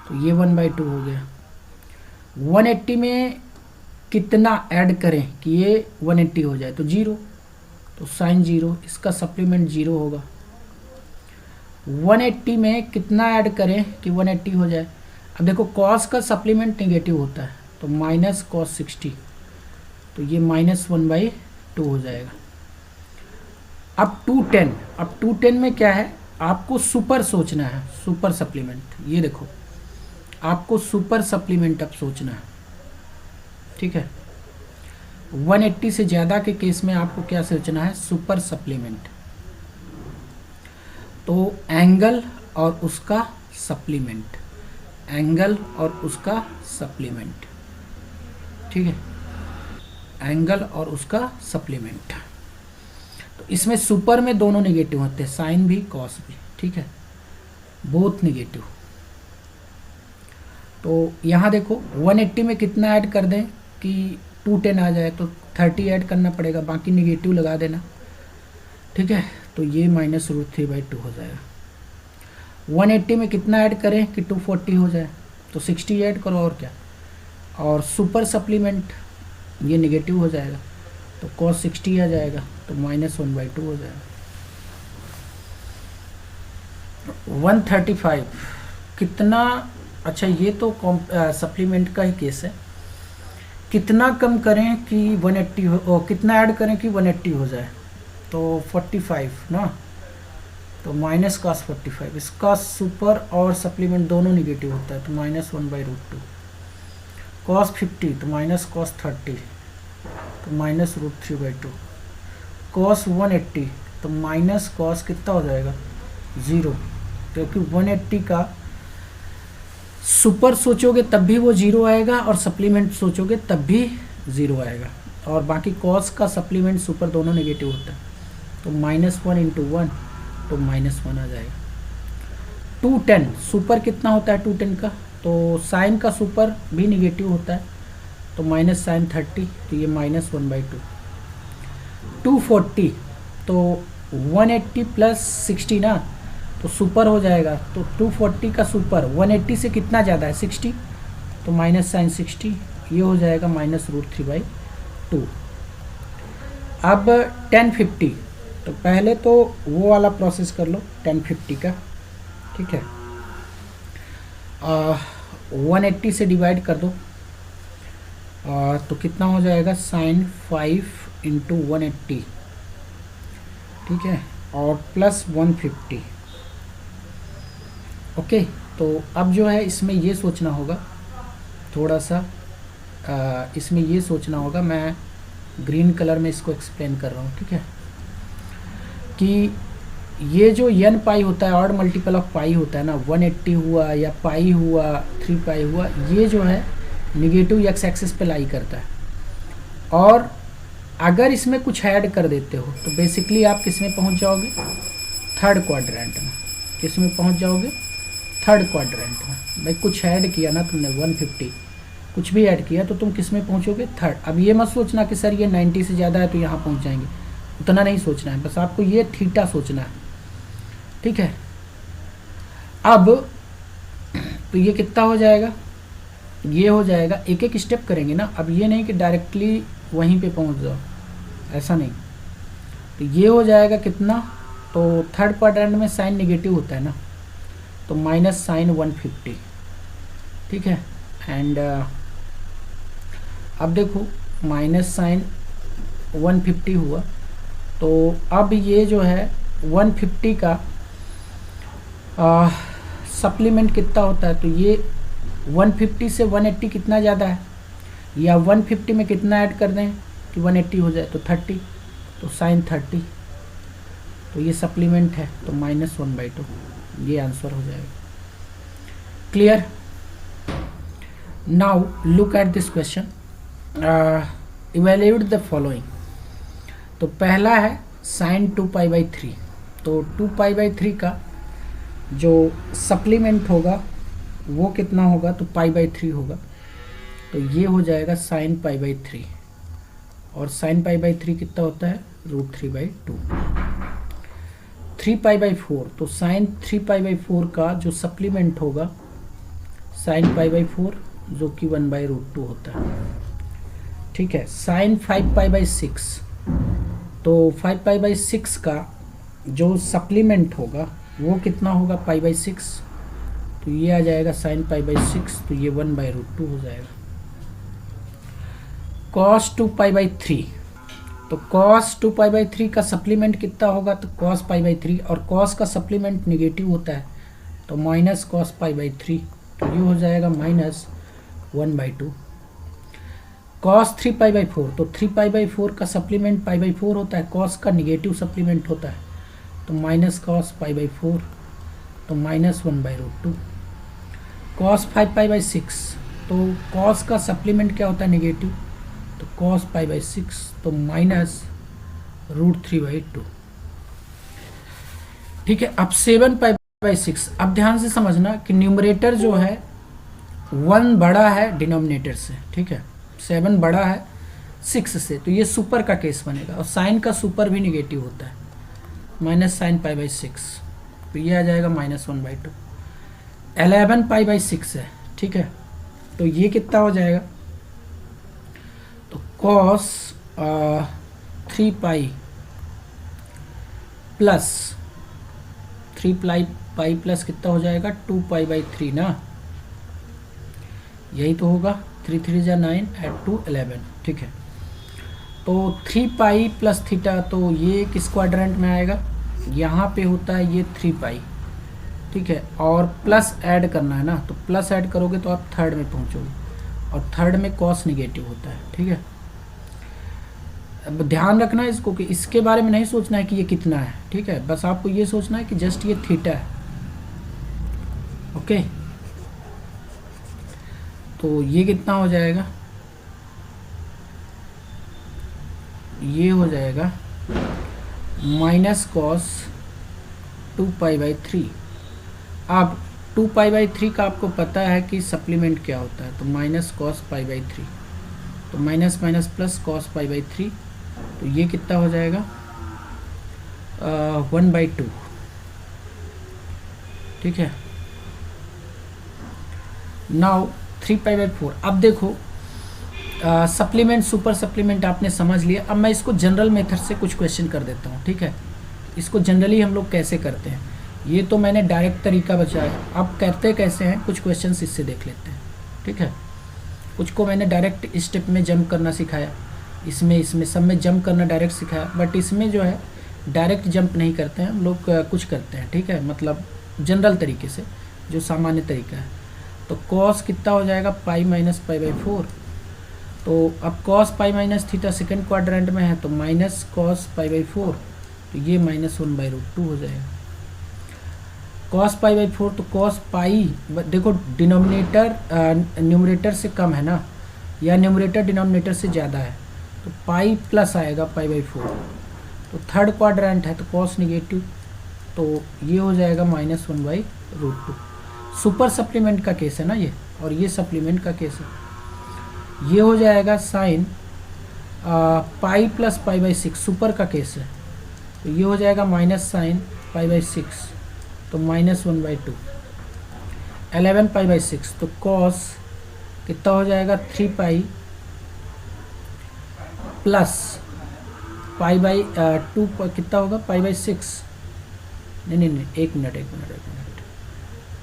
तो ये 1/2 हो गया। 180 में कितना ऐड करें कि ये 180 हो जाए, तो 0, तो साइन 0, इसका सप्लीमेंट 0 होगा। 180 में कितना ऐड करें कि 180 हो जाए, अब देखो कॉस का सप्लीमेंट नेगेटिव होता है, तो माइनस कॉस 60, तो ये -1/2 हो जाएगा। अब 210 में क्या है, आपको सुपर सोचना है, सुपर सप्लीमेंट, ये देखो आपको सुपर सप्लीमेंट अब सोचना है, ठीक है। 180 से ज़्यादा के केस में आपको क्या सोचना है, सुपर सप्लीमेंट। तो एंगल और उसका सप्लीमेंट, एंगल और उसका सप्लीमेंट, ठीक है, एंगल और उसका सप्लीमेंट। तो इसमें सुपर में दोनों नेगेटिव होते हैं, साइन भी कॉस भी, ठीक है, बोथ नेगेटिव। तो यहाँ देखो 180 में कितना ऐड कर दें कि 210 आ जाए, तो 30 ऐड करना पड़ेगा, बाकी नेगेटिव लगा देना, ठीक है। तो ये -√3/2 हो जाएगा। 180 में कितना ऐड करें कि 240 हो जाए, तो 60 ऐड करो और क्या, और सुपर सप्लीमेंट ये नेगेटिव हो जाएगा, तो cos 60 आ जाएगा, तो -1/2 हो जाएगा। 135 कितना अच्छा ये तो सप्लीमेंट का ही केस है। कितना कम करें कि 180 हो, कितना ऐड करें कि 180 हो जाए, तो 45 ना, तो माइनस कॉस 45, इसका सुपर और सप्लीमेंट दोनों निगेटिव होता है, तो -1/√2। कॉस 50 तो माइनस कॉस 30, तो -√3/2। कॉस 180 तो माइनस कॉस कितना हो जाएगा 0, क्योंकि 180 का सुपर सोचोगे तब भी वो 0 आएगा और सप्लीमेंट सोचोगे तब भी 0 आएगा, और बाकी कॉस का सप्लीमेंट सुपर दोनों नेगेटिव होता है, तो -1 × 1 तो -1 आ जाएगा। 210 सुपर कितना होता है 210 का, तो साइन का सुपर भी निगेटिव होता है, तो -sin 30, तो ये -1/2। 240 तो 180 + 60 ना, तो सुपर हो जाएगा, तो 240 का सुपर 180 से कितना ज़्यादा है 60, तो -sin 60, ये हो जाएगा -√3/2। अब 1050, तो पहले तो वो वाला प्रोसेस कर लो 1050 का, ठीक है। 180 से डिवाइड कर दो, तो कितना हो जाएगा sin 5 × 180, ठीक है, और प्लस 150। ओके, तो अब जो है इसमें ये सोचना होगा थोड़ा सा, इसमें ये सोचना होगा, मैं ग्रीन कलर में इसको एक्सप्लेन कर रहा हूँ, ठीक है, कि ये जो n पाई होता है, ऑड मल्टीपल ऑफ पाई होता है ना, 180 हुआ या पाई हुआ 3 पाई हुआ, ये जो है निगेटिव x एक्सिस पे लाई करता है, और अगर इसमें कुछ ऐड कर देते हो तो बेसिकली आप किस में पहुंच जाओगे, थर्ड क्वाड्रेंट में। किस में पहुंच जाओगे, थर्ड क्वाड्रेंट में। भाई कुछ ऐड किया ना तुमने 150, कुछ भी ऐड किया तो तुम किस में पहुंचोगे, थर्ड। अब ये मत सोचना कि सर ये 90 से ज़्यादा है तो यहाँ पहुंच जाएंगे, उतना नहीं सोचना है, बस आपको ये थीटा सोचना है, ठीक है। अब तो ये कितना हो जाएगा, ये हो जाएगा, एक एक स्टेप करेंगे ना, अब ये नहीं कि डायरेक्टली वहीं पे पहुंच जाओ, ऐसा नहीं। तो ये हो जाएगा कितना, तो थर्ड क्वाड्रेंट में साइन नेगेटिव होता है ना, तो -sin 150, ठीक है। एंड अब देखो -sin 150 हुआ, तो अब ये जो है 150 का सप्लीमेंट कितना होता है, तो ये 150 से 180 कितना ज़्यादा है, या 150 में कितना ऐड कर दें कि 180 हो जाए, तो 30, तो sin 30, तो ये सप्लीमेंट है, तो -1/2, ये आंसर हो जाएगा। Clear. Now look at this question, evaluate the following. तो पहला है sin 2π/3, तो 2π/3 का जो सप्लीमेंट होगा वो कितना होगा, तो π/3 होगा, तो ये हो जाएगा sin π/3, और sin π/3 कितना होता है √3/2। 3π/4, तो sin 3π/4 का जो सप्लीमेंट होगा sin π/4, जो कि 1/√2 होता है, ठीक है। sin 5π/6, तो 5π/6 का जो सप्लीमेंट होगा वो कितना होगा π/6, तो ये आ जाएगा sin π/6, तो ये 1/√2 हो जाएगा। cos 2π/3, तो cos 2π/3 का सप्लीमेंट कितना होगा, तो cos π/3, और cos का सप्लीमेंट निगेटिव होता है, तो माइनस cos π/3, तो ये हो जाएगा -1/2। cos 3π/4, तो 3π/4 का सप्लीमेंट π/4 होता है, cos का निगेटिव सप्लीमेंट होता है, तो माइनस cos π/4, तो -1/√2। cos 5π/6, तो cos का सप्लीमेंट क्या होता है नेगेटिव, तो cos π/6, तो -√3/2, ठीक है। अब 7π/6, अब ध्यान से समझना कि न्यूमरेटर जो है 1 बड़ा है डिनोमिनेटर से, ठीक है, 7 बड़ा है 6 से, तो ये सुपर का केस बनेगा, और साइन का सुपर भी निगेटिव होता है, -sin π/6, तो ये आ जाएगा -1/2। 11π/6 है, ठीक है, तो ये कितना हो जाएगा, तो cos 3π प्लस 3π प्लस कितना हो जाएगा 2π/3 ना, यही तो होगा, 3 3 जा 9, ऐड 2 11, ठीक है। तो 3 पाई प्लस थीटा, तो ये किस क्वाड्रेंट में आएगा, यहाँ पे होता है ये 3 पाई, ठीक है, और प्लस ऐड करना है ना, तो प्लस ऐड करोगे तो आप थर्ड में पहुँचोगे, और थर्ड में कॉस निगेटिव होता है, ठीक है। अब ध्यान रखना है इसको कि इसके बारे में नहीं सोचना है कि ये कितना है, ठीक है, बस आपको ये सोचना है कि जस्ट ये थीटा है, ओके। तो ये कितना हो जाएगा, ये हो जाएगा माइनस कॉस 2π/3। अब 2π/3 का आपको पता है कि सप्लीमेंट क्या होता है, तो माइनस कॉस π/3, तो माइनस माइनस प्लस कॉस π/3, तो ये कितना हो जाएगा 1/2, ठीक है। नाउ 3π/4। अब देखो सप्लीमेंट सुपर सप्लीमेंट आपने समझ लिया। अब मैं इसको जनरल मेथड से कुछ क्वेश्चन कर देता हूँ, ठीक है। इसको जनरली हम लोग कैसे करते हैं, ये तो मैंने डायरेक्ट तरीका बचाया, अब करते कैसे हैं कुछ क्वेश्चंस इससे देख लेते हैं, ठीक है। कुछ को मैंने डायरेक्ट स्टेप में जंप करना सिखाया, इसमें सब में जंप करना डायरेक्ट सिखाया, बट इसमें जो है डायरेक्ट जंप नहीं करते हैं हम लोग, कुछ करते हैं, ठीक है, मतलब जनरल तरीके से जो सामान्य तरीका है। तो कॉस कितना हो जाएगा π-π/4, तो अब cos pi minus theta second quadrant में है, तो माइनस कॉस π/4, तो ये -1/√2 हो जाएगा। कॉस π/4, तो कॉस पाई, देखो डिनोमिनेटर न्यूमरेटर से कम है ना, या न्यूमरेटर डिनोमिनेटर से ज़्यादा है, तो पाई प्लस आएगा π/4, तो थर्ड क्वाड्रेंट है तो कॉस निगेटिव, तो ये हो जाएगा -1/√2। सुपर सप्लीमेंट का केस है ना ये, और ये सप्लीमेंट का केस है। ये हो जाएगा साइन पाई प्लस π/6, सुपर का केस है, तो ये हो जाएगा माइनस साइन π/6, तो -1/2। 11 π/6, तो कॉस कितना हो जाएगा 3 पाई प्लस π/2, कितना होगा π/6, नहीं, एक मिनट,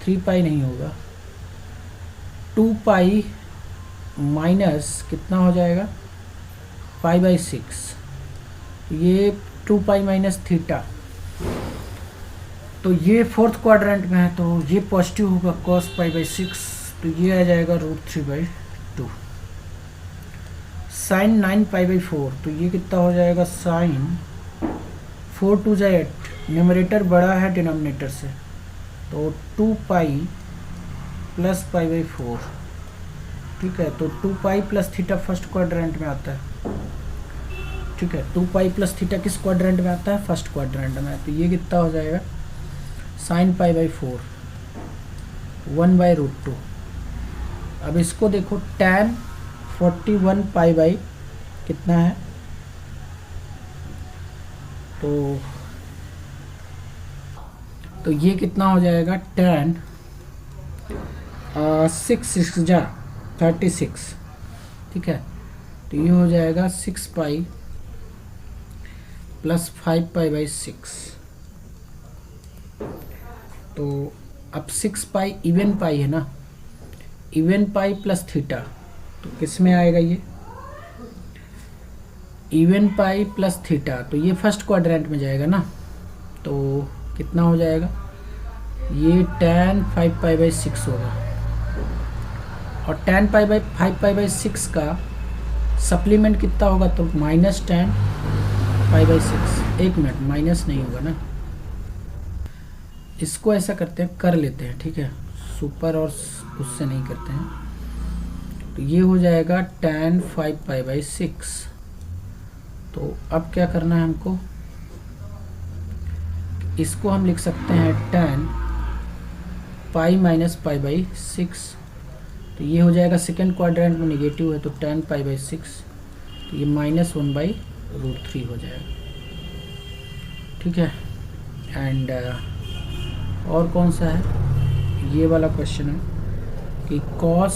3 पाई नहीं होगा, 2 पाई माइनस कितना हो जाएगा π/6, ये 2 पाई माइनस थीटा, तो ये फोर्थ क्वाड्रेंट में है, तो ये पॉजिटिव होगा cos π/6, तो ये आ जाएगा √3/2। साइन 9 π/4, तो ये कितना हो जाएगा साइन 4 2 जा 8, न्यूमरेटर बड़ा है डिनोमिनेटर से, तो 2 पाई प्लस π/4, ठीक है। तो 2 pi plus theta first quadrant में आता है, ठीक है। 2 पाई प्लस थीटा किस क्वाड्रेंट में आता है, फर्स्ट क्वाड्रेंट में, तो ये कितना हो जाएगा साइन π/4 1/√2। अब इसको देखो tan 41 पाई कितना है, तो ये कितना हो जाएगा tan 6 जा 36, ठीक है। तो ये हो जाएगा 6 पाई प्लस 5 π/6, तो अब 6 पाई इवन पाई है ना, इवन पाई प्लस थीटा, तो किस में आएगा ये इवन पाई प्लस थीटा, तो ये फर्स्ट क्वाड्रेंट में जाएगा ना, तो कितना हो जाएगा ये tan 5 π/6 होगा, और tan 5 π/6 का सप्लीमेंट कितना होगा, तो माइनस tan π/6, एक मिनट माइनस नहीं होगा ना, इसको ऐसा करते हैं, कर लेते हैं, ठीक है, सुपर और उससे नहीं करते हैं, तो ये हो जाएगा tan 5 π/6। तो अब क्या करना है हमको, इसको हम लिख सकते हैं tan पाई माइनस π/6, तो ये हो जाएगा सेकेंड क्वाड्रेंट में निगेटिव है, तो tan π/6, तो ये -1/√3 हो जाएगा, ठीक है। एंड और कौन सा है, ये वाला क्वेश्चन है कि cos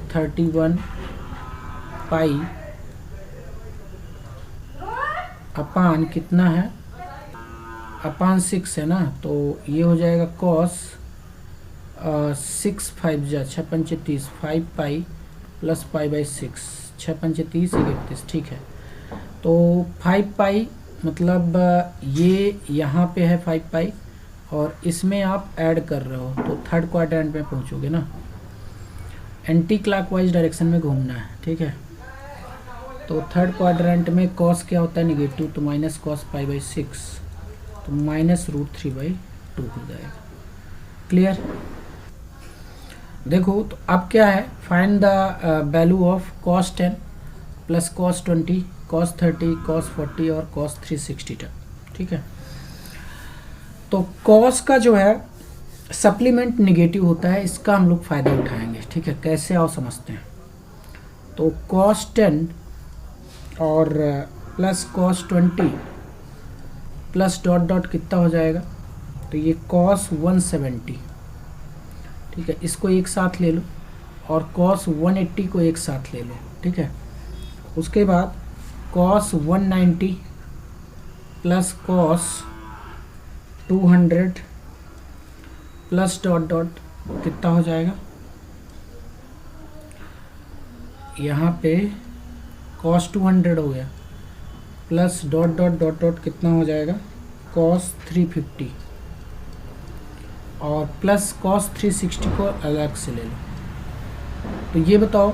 31 पाई अपान कितना है, अपान 6 है ना, तो ये हो जाएगा cos 6 5 जा 6 पंचे 30, 5 पाई प्लस पाई बाई 6, 6 पंचे 30 31, ठीक है। तो 5 पाई मतलब ये यहाँ पे है 5 पाई और इसमें आप ऐड कर रहे हो तो थर्ड क्वाड्रेंट में पहुँचोगे ना, एंटी क्लॉकवाइज डायरेक्शन में घूमना है, ठीक है। तो थर्ड क्वाड्रेंट में कॉस क्या होता है निगेटिव, तो माइनस कॉस पाई बाई 6, तो -√3/2 हो जाएगा। क्लियर। देखो तो अब क्या है, find the value of cos 10 plus cos 20 cos 30 cos 40 और cos 360, ठीक है। तो cos का जो है सप्लीमेंट निगेटिव होता है, इसका हम लोग फ़ायदा उठाएंगे, ठीक है। कैसे आओ समझते हैं। तो cos 10 और plus cos 20 plus dot dot कितना हो जाएगा, तो ये cos 170, ठीक है। इसको एक साथ ले लो और cos 180 को एक साथ ले लो, ठीक है। उसके बाद cos 190 plus cos 200 plus dot dot कितना हो जाएगा, यहाँ पे cos 200 हो गया plus dot dot dot dot कितना हो जाएगा cos 350 और प्लस cos 360 को अलग से ले लो। तो ये बताओ,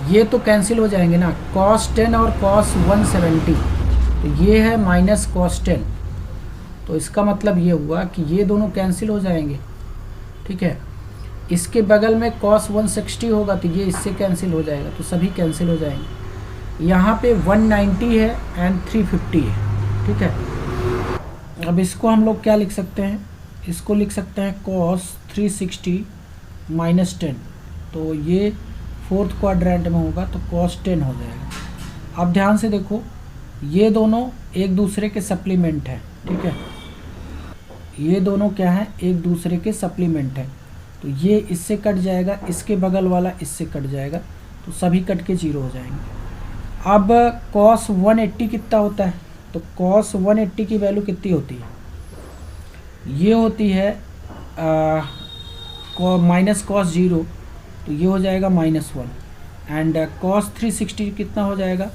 ये तो कैंसिल हो जाएंगे ना, cos 10 और cos 170, तो ये है माइनस cos 10, तो इसका मतलब ये हुआ कि ये दोनों कैंसिल हो जाएंगे, ठीक है। इसके बगल में cos 160 होगा तो ये इससे कैंसिल हो जाएगा, तो सभी कैंसिल हो जाएंगे। यहाँ पे 190 है एंड 350 है, ठीक है। अब इसको हम लोग क्या लिख सकते हैं, इसको लिख सकते हैं cos 360 माइनस 10, तो ये फोर्थ क्वाड्रेंट में होगा तो cos 10 हो जाएगा। अब ध्यान से देखो, ये दोनों एक दूसरे के सप्लीमेंट हैं, ठीक है। ये दोनों क्या है, एक दूसरे के सप्लीमेंट है, तो ये इससे कट जाएगा, इसके बगल वाला इससे कट जाएगा, तो सभी कट के 0 हो जाएंगे। अब cos 180 कितना होता है, तो cos 180 की वैल्यू कितनी होती है, ये होती है माइनस cos 0, तो ये हो जाएगा -1 एंड cos 360 कितना हो जाएगा,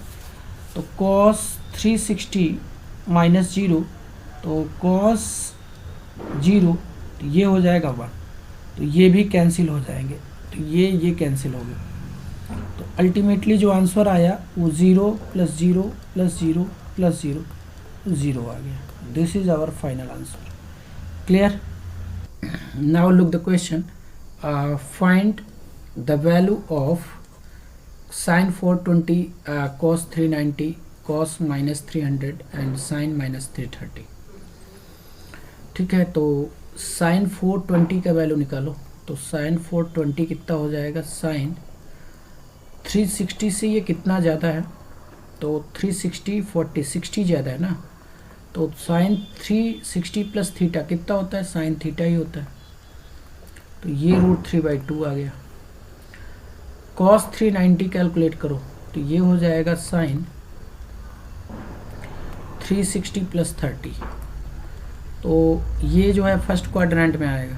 तो cos 360 माइनस 0, तो cos 0 तो ये हो जाएगा 1, तो ये भी कैंसिल हो जाएंगे, तो ये कैंसिल हो गया। तो अल्टीमेटली जो आंसर आया वो 0 + 0 + 0 + 0 0 आ गया। This is our final answer. Clear. Now look the question, find the value of sin 420 cos 390 cos -300 and sin -330, ठीक है। तो sin 420 का वैल्यू निकालो, तो sin 420 कितना हो जाएगा, sin 360 से ये कितना ज़्यादा है, तो 360 40 60 ज़्यादा है ना, तो sin 360 प्लस थीटा कितना होता है, sin थीटा ही होता है, तो ये √3/2 आ गया। cos 390 कैलकुलेट करो, तो ये हो जाएगा sin 360 प्लस 30, तो ये जो है फर्स्ट क्वाड्रेंट में आएगा,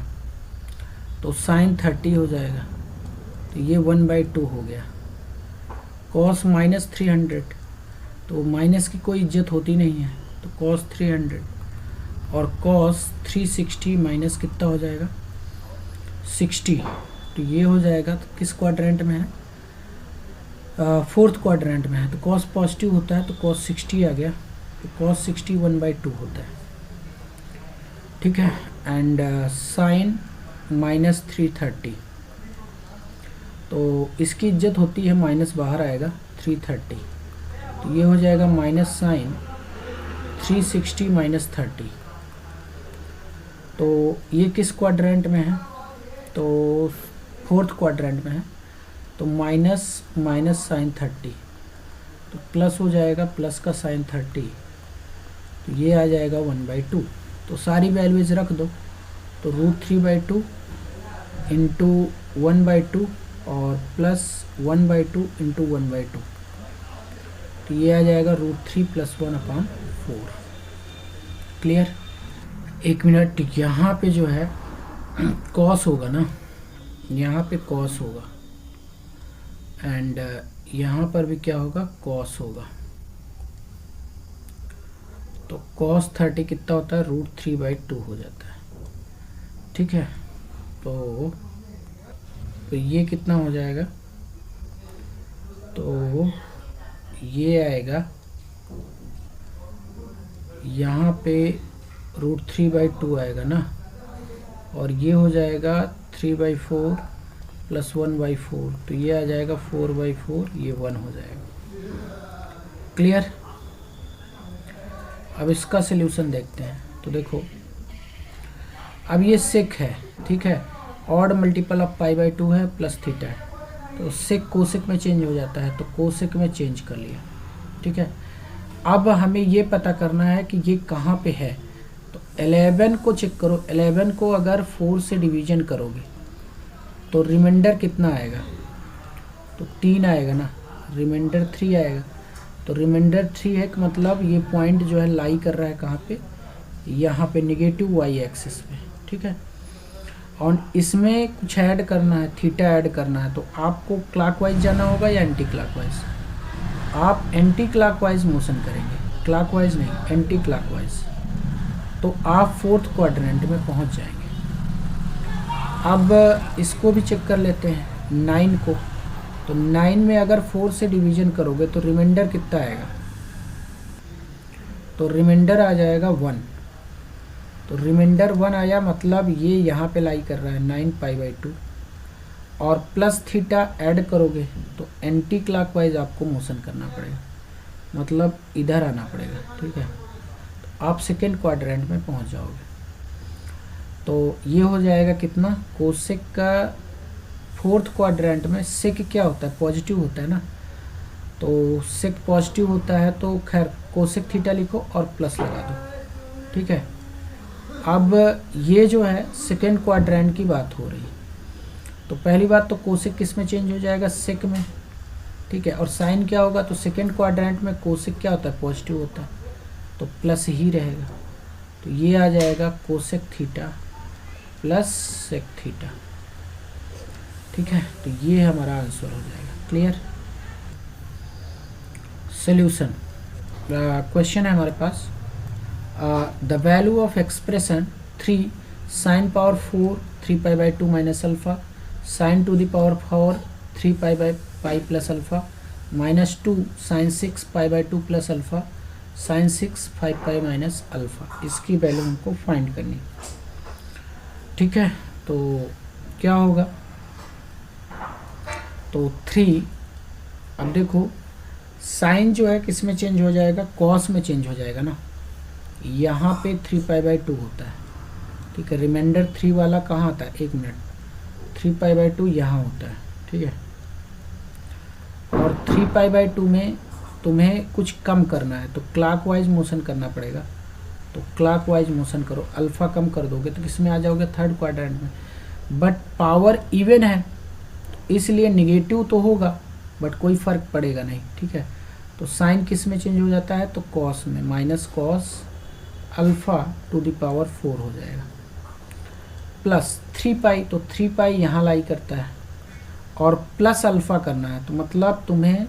तो sin 30 हो जाएगा, तो ये 1/2 हो गया। cos -300, तो माइनस की कोई इज्जत होती नहीं है, तो cos 300 और cos 360 माइनस कितना हो जाएगा 60, तो ये हो जाएगा, तो किस क्वाड्रेंट में है, फोर्थ क्वाड्रेंट में है, तो cos पॉजिटिव होता है, तो cos 60 आ गया, तो cos 60 1/2 होता है, ठीक है। एंड sin -330, तो इसकी इज्जत होती है, माइनस बाहर आएगा 330, तो ये हो जाएगा माइनस sin 360 - 30, तो ये किस क्वाड्रेंट में है, तो फोर्थ क्वाड्रेंट में है, तो माइनस sin 30, तो प्लस हो जाएगा, प्लस का sin 30, तो ये आ जाएगा 1/2, तो सारी वैल्यूज रख दो, तो √3/2 इंटू 1/2 और प्लस 1/2 इंटू 1/2, तो ये आ जाएगा √3 + 1/4। क्लियर। एक मिनट, यहाँ पे जो है कॉस होगा ना, यहाँ पे कॉस होगा एंड यहाँ पर भी क्या होगा, कॉस होगा। तो कॉस 30 कितना होता है, √3/2 हो जाता है। ठीक है, तो ये कितना हो जाएगा, तो ये आएगा यहाँ पे √3/2 आएगा ना, और ये हो जाएगा 3/4 + 1/4, तो ये आ जाएगा 4/4, ये 1 हो जाएगा। क्लियर। अब इसका सल्यूशन देखते हैं। तो देखो, अब ये सेक है, ठीक है, ऑड मल्टीपल ऑफ π/2 है प्लस थीटा है, तो सेक कोसेक में चेंज हो जाता है, तो कोसेक में चेंज कर लिया। ठीक है, अब हमें ये पता करना है कि ये कहाँ पे है। तो 11 को चेक करो, 11 को अगर 4 से डिवीजन करोगे तो रिमाइंडर कितना आएगा, तो 3 आएगा ना, रिमाइंडर 3 आएगा। तो रिमाइंडर 3 है कि मतलब ये पॉइंट जो है लाई कर रहा है कहाँ पे, यहाँ पे नेगेटिव वाई एक्सिस पे। ठीक है, और इसमें कुछ ऐड करना है, थीटा ऐड करना है, तो आपको क्लॉकवाइज जाना होगा या एंटी क्लॉकवाइज। आप एंटी क्लॉकवाइज मोशन करेंगे, क्लॉकवाइज नहीं, एंटी क्लॉकवाइज, तो आप 4th क्वाड्रेंट में पहुंच जाएंगे। अब इसको भी चेक कर लेते हैं 9 को। तो 9 में अगर 4 से डिवीजन करोगे तो रिमाइंडर कितना आएगा, तो रिमाइंडर आ जाएगा 1। तो रिमाइंडर 1 आया, मतलब ये यहाँ पे लाई कर रहा है 9π/2, और प्लस थीटा ऐड करोगे तो एंटी क्लॉकवाइज आपको मोशन करना पड़ेगा, मतलब इधर आना पड़ेगा। ठीक है, तो आप 2nd क्वाड्रेंट में पहुँच जाओगे। तो ये हो जाएगा कितना, कोसेक का 4th क्वाड्रेंट में सेक क्या होता है, पॉजिटिव होता है ना, तो सेक पॉजिटिव होता है, तो खैर कोसेक थीटा लिखो और प्लस लगा दो। ठीक है, अब ये जो है 2nd क्वाड्रेंट की बात हो रही है। तो पहली बात तो कोसेक किस में चेंज हो जाएगा, सेक में। ठीक है, और साइन क्या होगा, तो 2nd क्वाड्रेंट में कोसेक क्या होता है, पॉजिटिव होता है, तो प्लस ही रहेगा। तो ये आ जाएगा cosec theta plus sec theta. ठीक है, तो ये हमारा आंसर हो जाएगा। क्लियर। सॉल्यूशन क्वेश्चन है हमारे पास, the value of expression 3 sin power 4 3π/2 minus alpha sin to the power 4 3π/π plus alpha -2 sin 6π/2 plus alpha sin 6 5π minus alpha, इसकी वैल्यू हमको फाइंड करनी। ठीक है, तो क्या होगा, तो 3, अब देखो साइन जो है किस में चेंज हो जाएगा, कॉस में चेंज हो जाएगा ना, यहाँ पे 3π/2 होता है। ठीक है, रिमाइंडर 3 वाला कहाँ आता है, 1 मिनट, 3π/2 यहाँ होता है। ठीक है, और 3π/2 में तुम्हें कुछ कम करना है, तो क्लॉकवाइज मोशन करना पड़ेगा। तो क्लॉकवाइज मोशन करो, अल्फा कम कर दोगे तो किस में आ जाओगे, 3rd क्वाड्रेंट में। बट पावर इवन है, इसलिए निगेटिव तो होगा बट कोई फ़र्क पड़ेगा नहीं। ठीक है, तो साइन किस में चेंज हो जाता है, तो कॉस में, minus cos alpha two the power 4 हो जाएगा, प्लस 3π, तो 3π यहाँ लाई करता है, और प्लस अल्फ़ा करना है, तो मतलब तुम्हें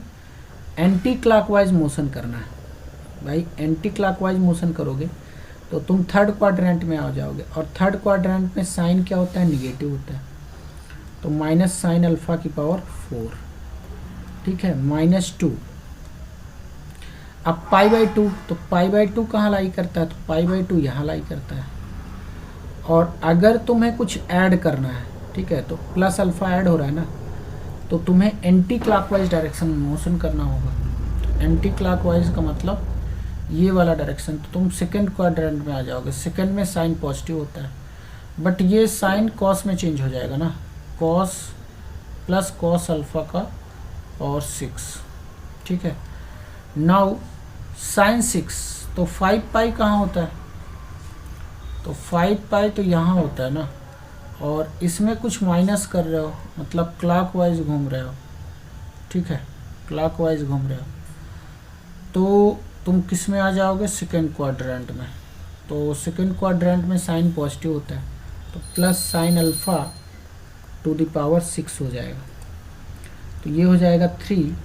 एंटी क्लॉकवाइज मोशन करना है। भाई एंटी क्लॉकवाइज मोशन करोगे तो तुम 3rd क्वाड्रेंट में आ जाओगे, और 3rd क्वाड्रेंट में साइन क्या होता है, निगेटिव होता है, तो माइनस साइन अल्फ़ा की पावर 4। ठीक है, -2, अब π/2, तो π/2 कहाँ लाई करता है, तो π/2 यहाँ लाई करता है। और अगर तुम्हें कुछ ऐड करना है, ठीक है, तो प्लस अल्फ़ा ऐड हो रहा है ना, तो तुम्हें एंटी क्लॉकवाइज डायरेक्शन में मोशन करना होगा। तो एंटी क्लॉकवाइज का मतलब ये वाला डायरेक्शन, तो तुम 2nd क्वाड्रेंट में आ जाओगे। 2nd में साइन पॉजिटिव होता है, बट ये साइन कॉस में चेंज हो जाएगा ना, कॉस प्लस कॉस अल्फ़ा का और 6। ठीक है, नाउ साइन 6, तो 5π कहाँ होता है, तो 5π तो यहाँ होता है ना, और इसमें कुछ माइनस कर रहे हो, मतलब क्लॉकवाइज घूम रहे हो। ठीक है, क्लॉकवाइज घूम रहे हो, तो तुम किस में आ जाओगे, 2nd क्वाड्रेंट में। तो 2nd क्वाड्रेंट में साइन पॉजिटिव होता है, तो plus sine alpha two the power 6 हो जाएगा। तो ये हो जाएगा 3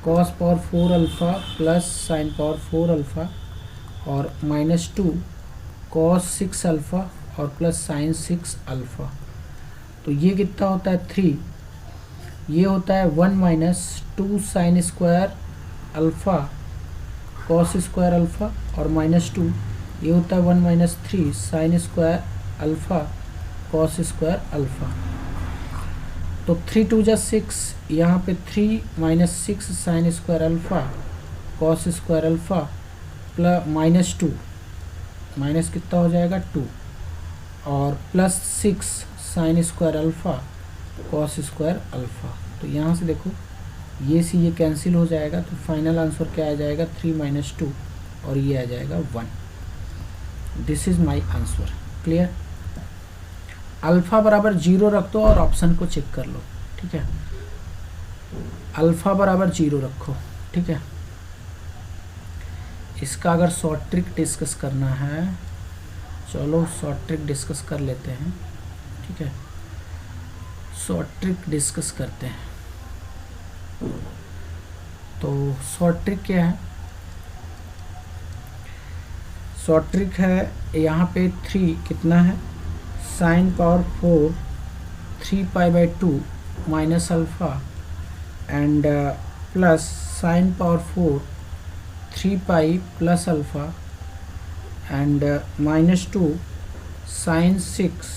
cos power 4 alpha plus sine power 4 alpha और -2 कॉस 6 अल्फ़ा और प्लस साइन 6 अल्फ़ा। तो ये कितना होता है 3, ये होता है 1 - 2 sign square alpha cos square alpha और -2 ये होता है 1 - 3 sign square alpha cos square alpha. तो 3 2 जा 6, यहाँ पे 3 - 6 sign square alpha cos square alpha plus -2 minus कितना हो जाएगा 2 और plus 6 sign square alpha cos square alpha. तो यहाँ से देखो ये से ये कैंसिल हो जाएगा, तो फाइनल आंसर क्या आ जाएगा 3 - 2 और ये आ जाएगा 1। This is my answer. Clear. Alpha बराबर 0 रख दो और ऑप्शन को चेक कर लो। ठीक है, अल्फ़ा बराबर 0 रखो। ठीक है, इसका अगर शॉर्ट ट्रिक डिस्कस करना है, चलो शॉर्ट ट्रिक डिस्कस कर लेते हैं। ठीक है, शॉर्ट ट्रिक डिस्कस करते हैं। तो शॉर्ट ट्रिक क्या है? शॉर्ट ट्रिक है यहाँ पे 3 कितना है sine power 4 3π/2 minus alpha and plus sine power 4 3π plus alpha and -2 sine 6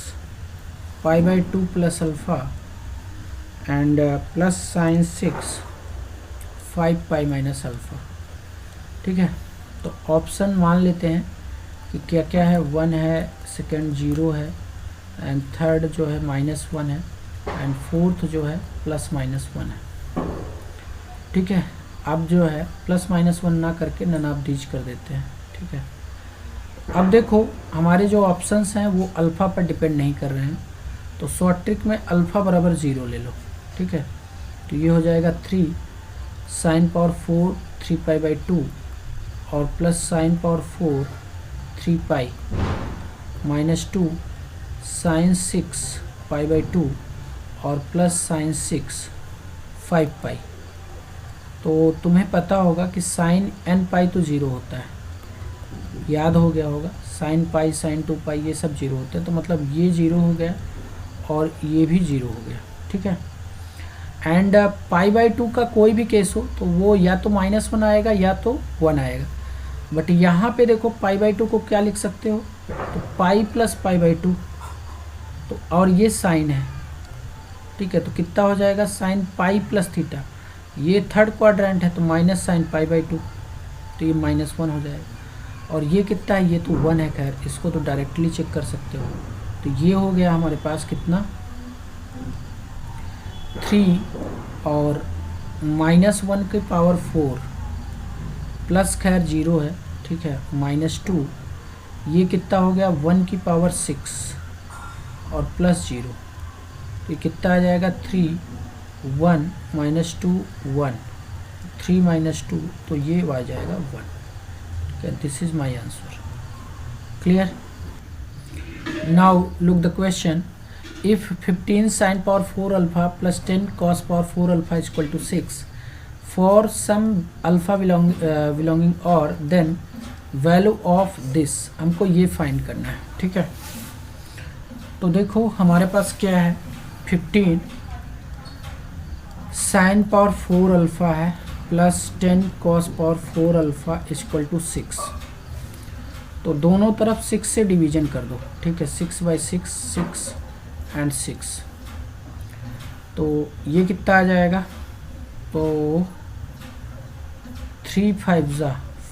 π/2 plus alpha and plus sine 6 5π minus alpha. ठीक है, तो ऑप्शन मान लेते हैं कि क्या क्या है। 1 है, सेकेंड 0 है एंड थर्ड जो है -1 है एंड फोर्थ जो है +-1 है। ठीक है, अब जो है +-1 ना करके नन ऑफ दीज कर देते हैं। ठीक है, अब देखो हमारे जो ऑप्शंस हैं वो अल्फ़ा पर डिपेंड नहीं कर रहे हैं, तो शॉर्ट ट्रिक में अल्फ़ा बराबर 0 ले लो। ठीक है, तो ये हो जाएगा 3 साइन पावर 4 3π/2 और प्लस साइन पावर 4 3π -2 साइन 6 π/2 और प्लस साइन 6 5π। तो तुम्हें पता होगा कि साइन nπ तो 0 होता है, याद हो गया होगा। साइन पाई साइन 2π ये सब 0 होते हैं, तो मतलब ये 0 हो गया और ये भी 0 हो गया। ठीक है, एंड π/2 का कोई भी केस हो तो वो या तो -1 आएगा या तो 1 आएगा। बट यहाँ पे देखो π/2 को क्या लिख सकते हो, तो पाई प्लस π/2, तो और ये साइन है। ठीक है, तो कितना हो जाएगा साइन पाई प्लस थीटा, ये थर्ड क्वाड्रेंट है तो माइनस साइन π/2, तो ये -1 हो जाएगा। और ये कितना है, ये तो 1 है। खैर इसको तो डायरेक्टली चेक कर सकते हो। तो ये हो गया हमारे पास कितना 3 और -1 की पावर 4 प्लस खैर 0 है। ठीक है, -2 ये कितना हो गया 1 की पावर 6 और प्लस 0, तो ये कितना आ जाएगा 3 1 -2 1 3 -2, तो ये आ जाएगा 1। This is my answer. Clear. Now look the question. If 15 sin power 4 alpha plus 10 cos power 4 alpha is equal to 6 for some alpha belonging or then value of this, हमको ये फाइंड करना है। ठीक है, तो देखो हमारे पास क्या है 15 sin पावर 4 अल्फ़ा है plus 10 cos power 4 alpha is equal to 6। तो दोनों तरफ 6 से डिवीजन कर दो। ठीक है, 6/6 6 एंड 6, तो ये कितना आ जाएगा, तो 3 5 जा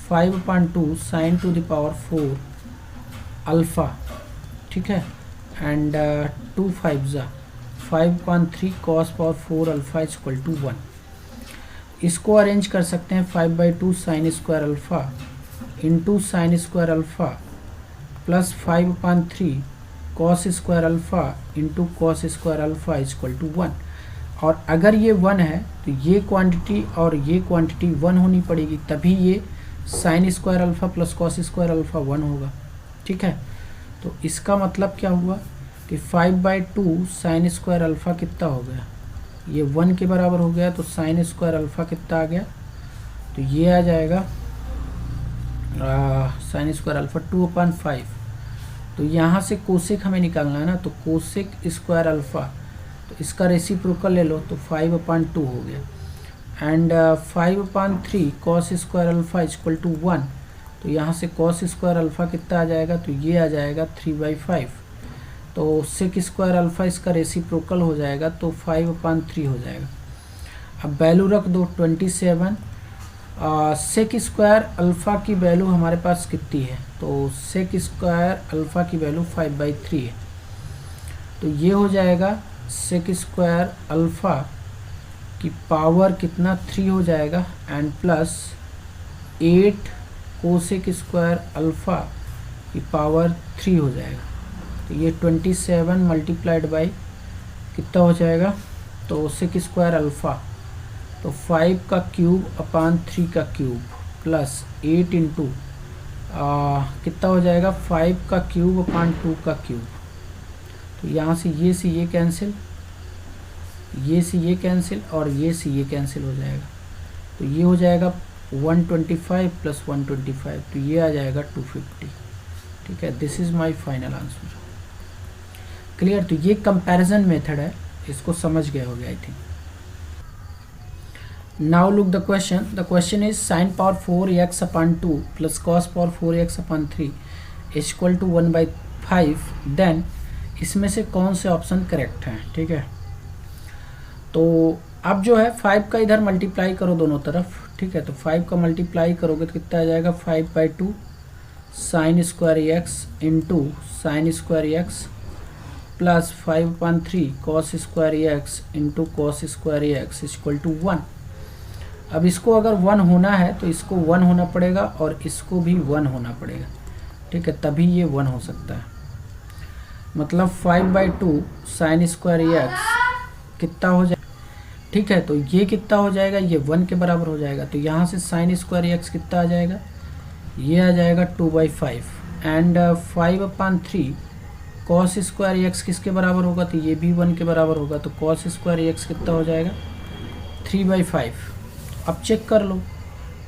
5/2 sine to the power 4 alpha. ठीक है, एंड 2 5 जा 5/3 cos power 4 alpha is equal to 1। इसको अरेंज कर सकते हैं 5/2 sine square alpha into sine square alpha plus 5/3 cos square alpha into cos square alpha is equal to 1। और अगर ये 1 है तो ये क्वांटिटी और ये क्वांटिटी 1 होनी पड़ेगी, तभी ये sign square alpha plus cos square alpha 1 होगा। ठीक है, तो इसका मतलब क्या हुआ कि 5/2 साइन स्क्वायर अल्फ़ा कितना हो गया, ये 1 के बराबर हो गया, तो साइन स्क्वायर अल्फ़ा कितना आ गया, तो ये आ जाएगा साइन स्क्वायर अल्फ़ा 2/5। तो यहाँ से कोसेक हमें निकालना है ना, तो कोसेक स्क्वायर अल्फ़ा, तो इसका रेसिप्रोकल ले लो, तो 5/2 हो गया। And 5/3 cos square alpha equal to 1, तो यहाँ से कॉस स्क्वायर अल्फ़ा कितना आ जाएगा, तो ये आ जाएगा 3/5। तो सेक स्क्वायर अल्फ़ा इसका रेसिप्रोकल हो जाएगा, तो 5/3 हो जाएगा। अब वैल्यू रख दो 27। सेक स्क्वायर अल्फ़ा की वैल्यू हमारे पास कितनी है, तो सेक स्क्वायर अल्फ़ा की वैल्यू 5/3 है, तो ये हो जाएगा सेक स्क्वायर अल्फ़ा की पावर कितना 3 हो जाएगा, and plus 8 cosec square alpha की पावर 3 हो जाएगा। तो ये 27 मल्टीप्लाइड बाई कितना हो जाएगा, तो सेक स्क्वायर अल्फ़ा, तो 5 का क्यूब अपान 3 का क्यूब प्लस 8 इंटू कितना हो जाएगा, 5 का क्यूब अपान 2 का क्यूब। तो यहाँ से ये कैंसिल, ये से ये कैंसिल, और ये से ये कैंसिल हो जाएगा। तो ये हो जाएगा 125 प्लस 125, तो ये आ जाएगा 250। ठीक है, this is my final answer. Clear. तो ये कंपैरिजन मेथड है, इसको समझ गए होगे I think. Now look the question is sin power 4x upon 2 plus cos power 4x upon 3 is equal to 1/5। Then इसमें से कौन से ऑप्शन करेक्ट हैं। ठीक है, तो अब जो है 5 का इधर मल्टीप्लाई करो दोनों तरफ। ठीक है, तो 5 का मल्टीप्लाई करोगे तो कितना आ जाएगा, 5/2 sine square x into sine square x plus 5/3 cos square x into cos square x equal to 1। अब इसको अगर 1 होना है तो इसको 1 होना पड़ेगा और इसको भी 1 होना पड़ेगा। ठीक है, तभी ये 1 हो सकता है। मतलब 5/2 साइन स्क्वायर एक्स कितना हो जाएगा। ठीक है, तो ये कितना हो जाएगा, ये 1 के बराबर हो जाएगा। तो यहाँ से साइन स्क्वायर एक्स कितना आ जाएगा, ये आ जाएगा 2/5। एंड 5/3 कॉस स्क्वायर एक्स किसके बराबर होगा, तो ये भी 1 के बराबर होगा। तो कॉस स्क्वायर एक्स कितना हो जाएगा, 3/5। अब चेक कर लो,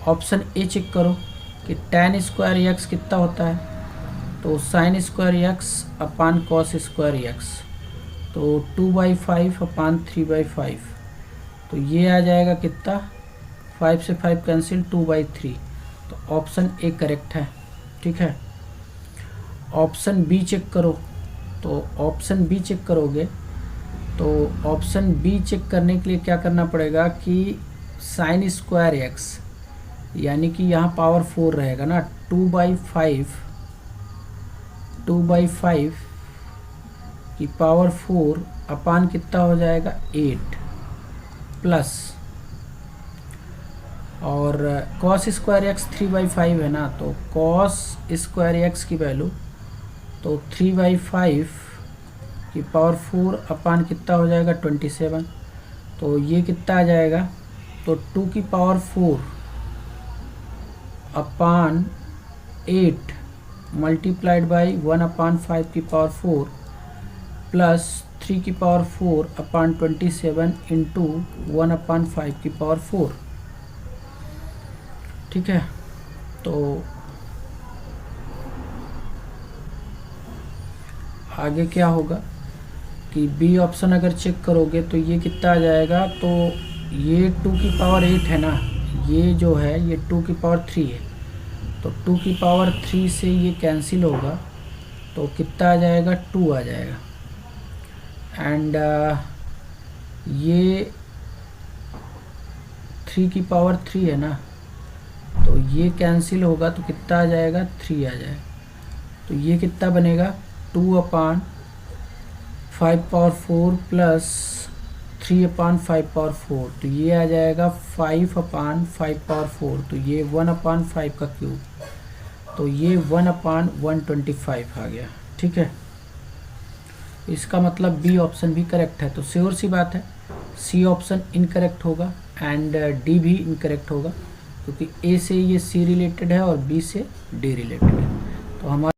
ऑप्शन ए चेक करो कि tan स्क्वायर एक्स कितना होता है, तो साइन स्क्वायर एक्स अपान कॉस स्क्वायर एक्स, तो 2/5 अपान 3/5, तो ये आ जाएगा कितना, 5 से 5 कैंसिल, 2/3। तो ऑप्शन ए करेक्ट है। ठीक है, ऑप्शन बी चेक करो, तो ऑप्शन बी चेक करोगे तो ऑप्शन बी चेक करने के लिए क्या करना पड़ेगा कि साइन स्क्वायर एक्स, यानी कि यहाँ पावर 4 रहेगा ना, 2/5 की पावर 4 अपान कितना हो जाएगा 8 प्लस, और कॉस स्क्वायर एक्स 3/5 है ना, तो कॉस स्क्वायर एक्स की वैल्यू तो 3/5 की पावर 4 अपान कितना हो जाएगा 27। तो ये कितना आ जाएगा, तो 2 की पावर 4 अपान 8 मल्टीप्लाइड बाई 1/5 की पावर 4 प्लस 3 की पावर 4 अपान 27 इंटू 1/5 की पावर 4। ठीक है, तो आगे क्या होगा कि बी ऑप्शन अगर चेक करोगे तो ये कितना आ जाएगा, तो ये 2 की पावर 8 है ना, ये जो है ये 2 की पावर 3 है, तो 2 की पावर 3 से ये कैंसिल होगा, तो कितना आ जाएगा 2 आ जाएगा। एंड ये 3 की पावर 3 है ना, तो ये कैंसिल होगा, तो कितना आ जाएगा 3 आ जाएगा। तो ये कितना बनेगा 2/5 पावर 4 प्लस 3/5 पावर 4, तो ये आ जाएगा 5/5 पावर 4, तो ये 1/5 का क्यूब, तो ये 1/125 आ गया। ठीक है, इसका मतलब बी ऑप्शन भी करेक्ट है। तो श्योर सी बात है सी ऑप्शन इनकरेक्ट होगा एंड डी भी इनकरेक्ट होगा, क्योंकि ए से ये सी रिलेटेड है और बी से डी रिलेटेड है। तो हमारा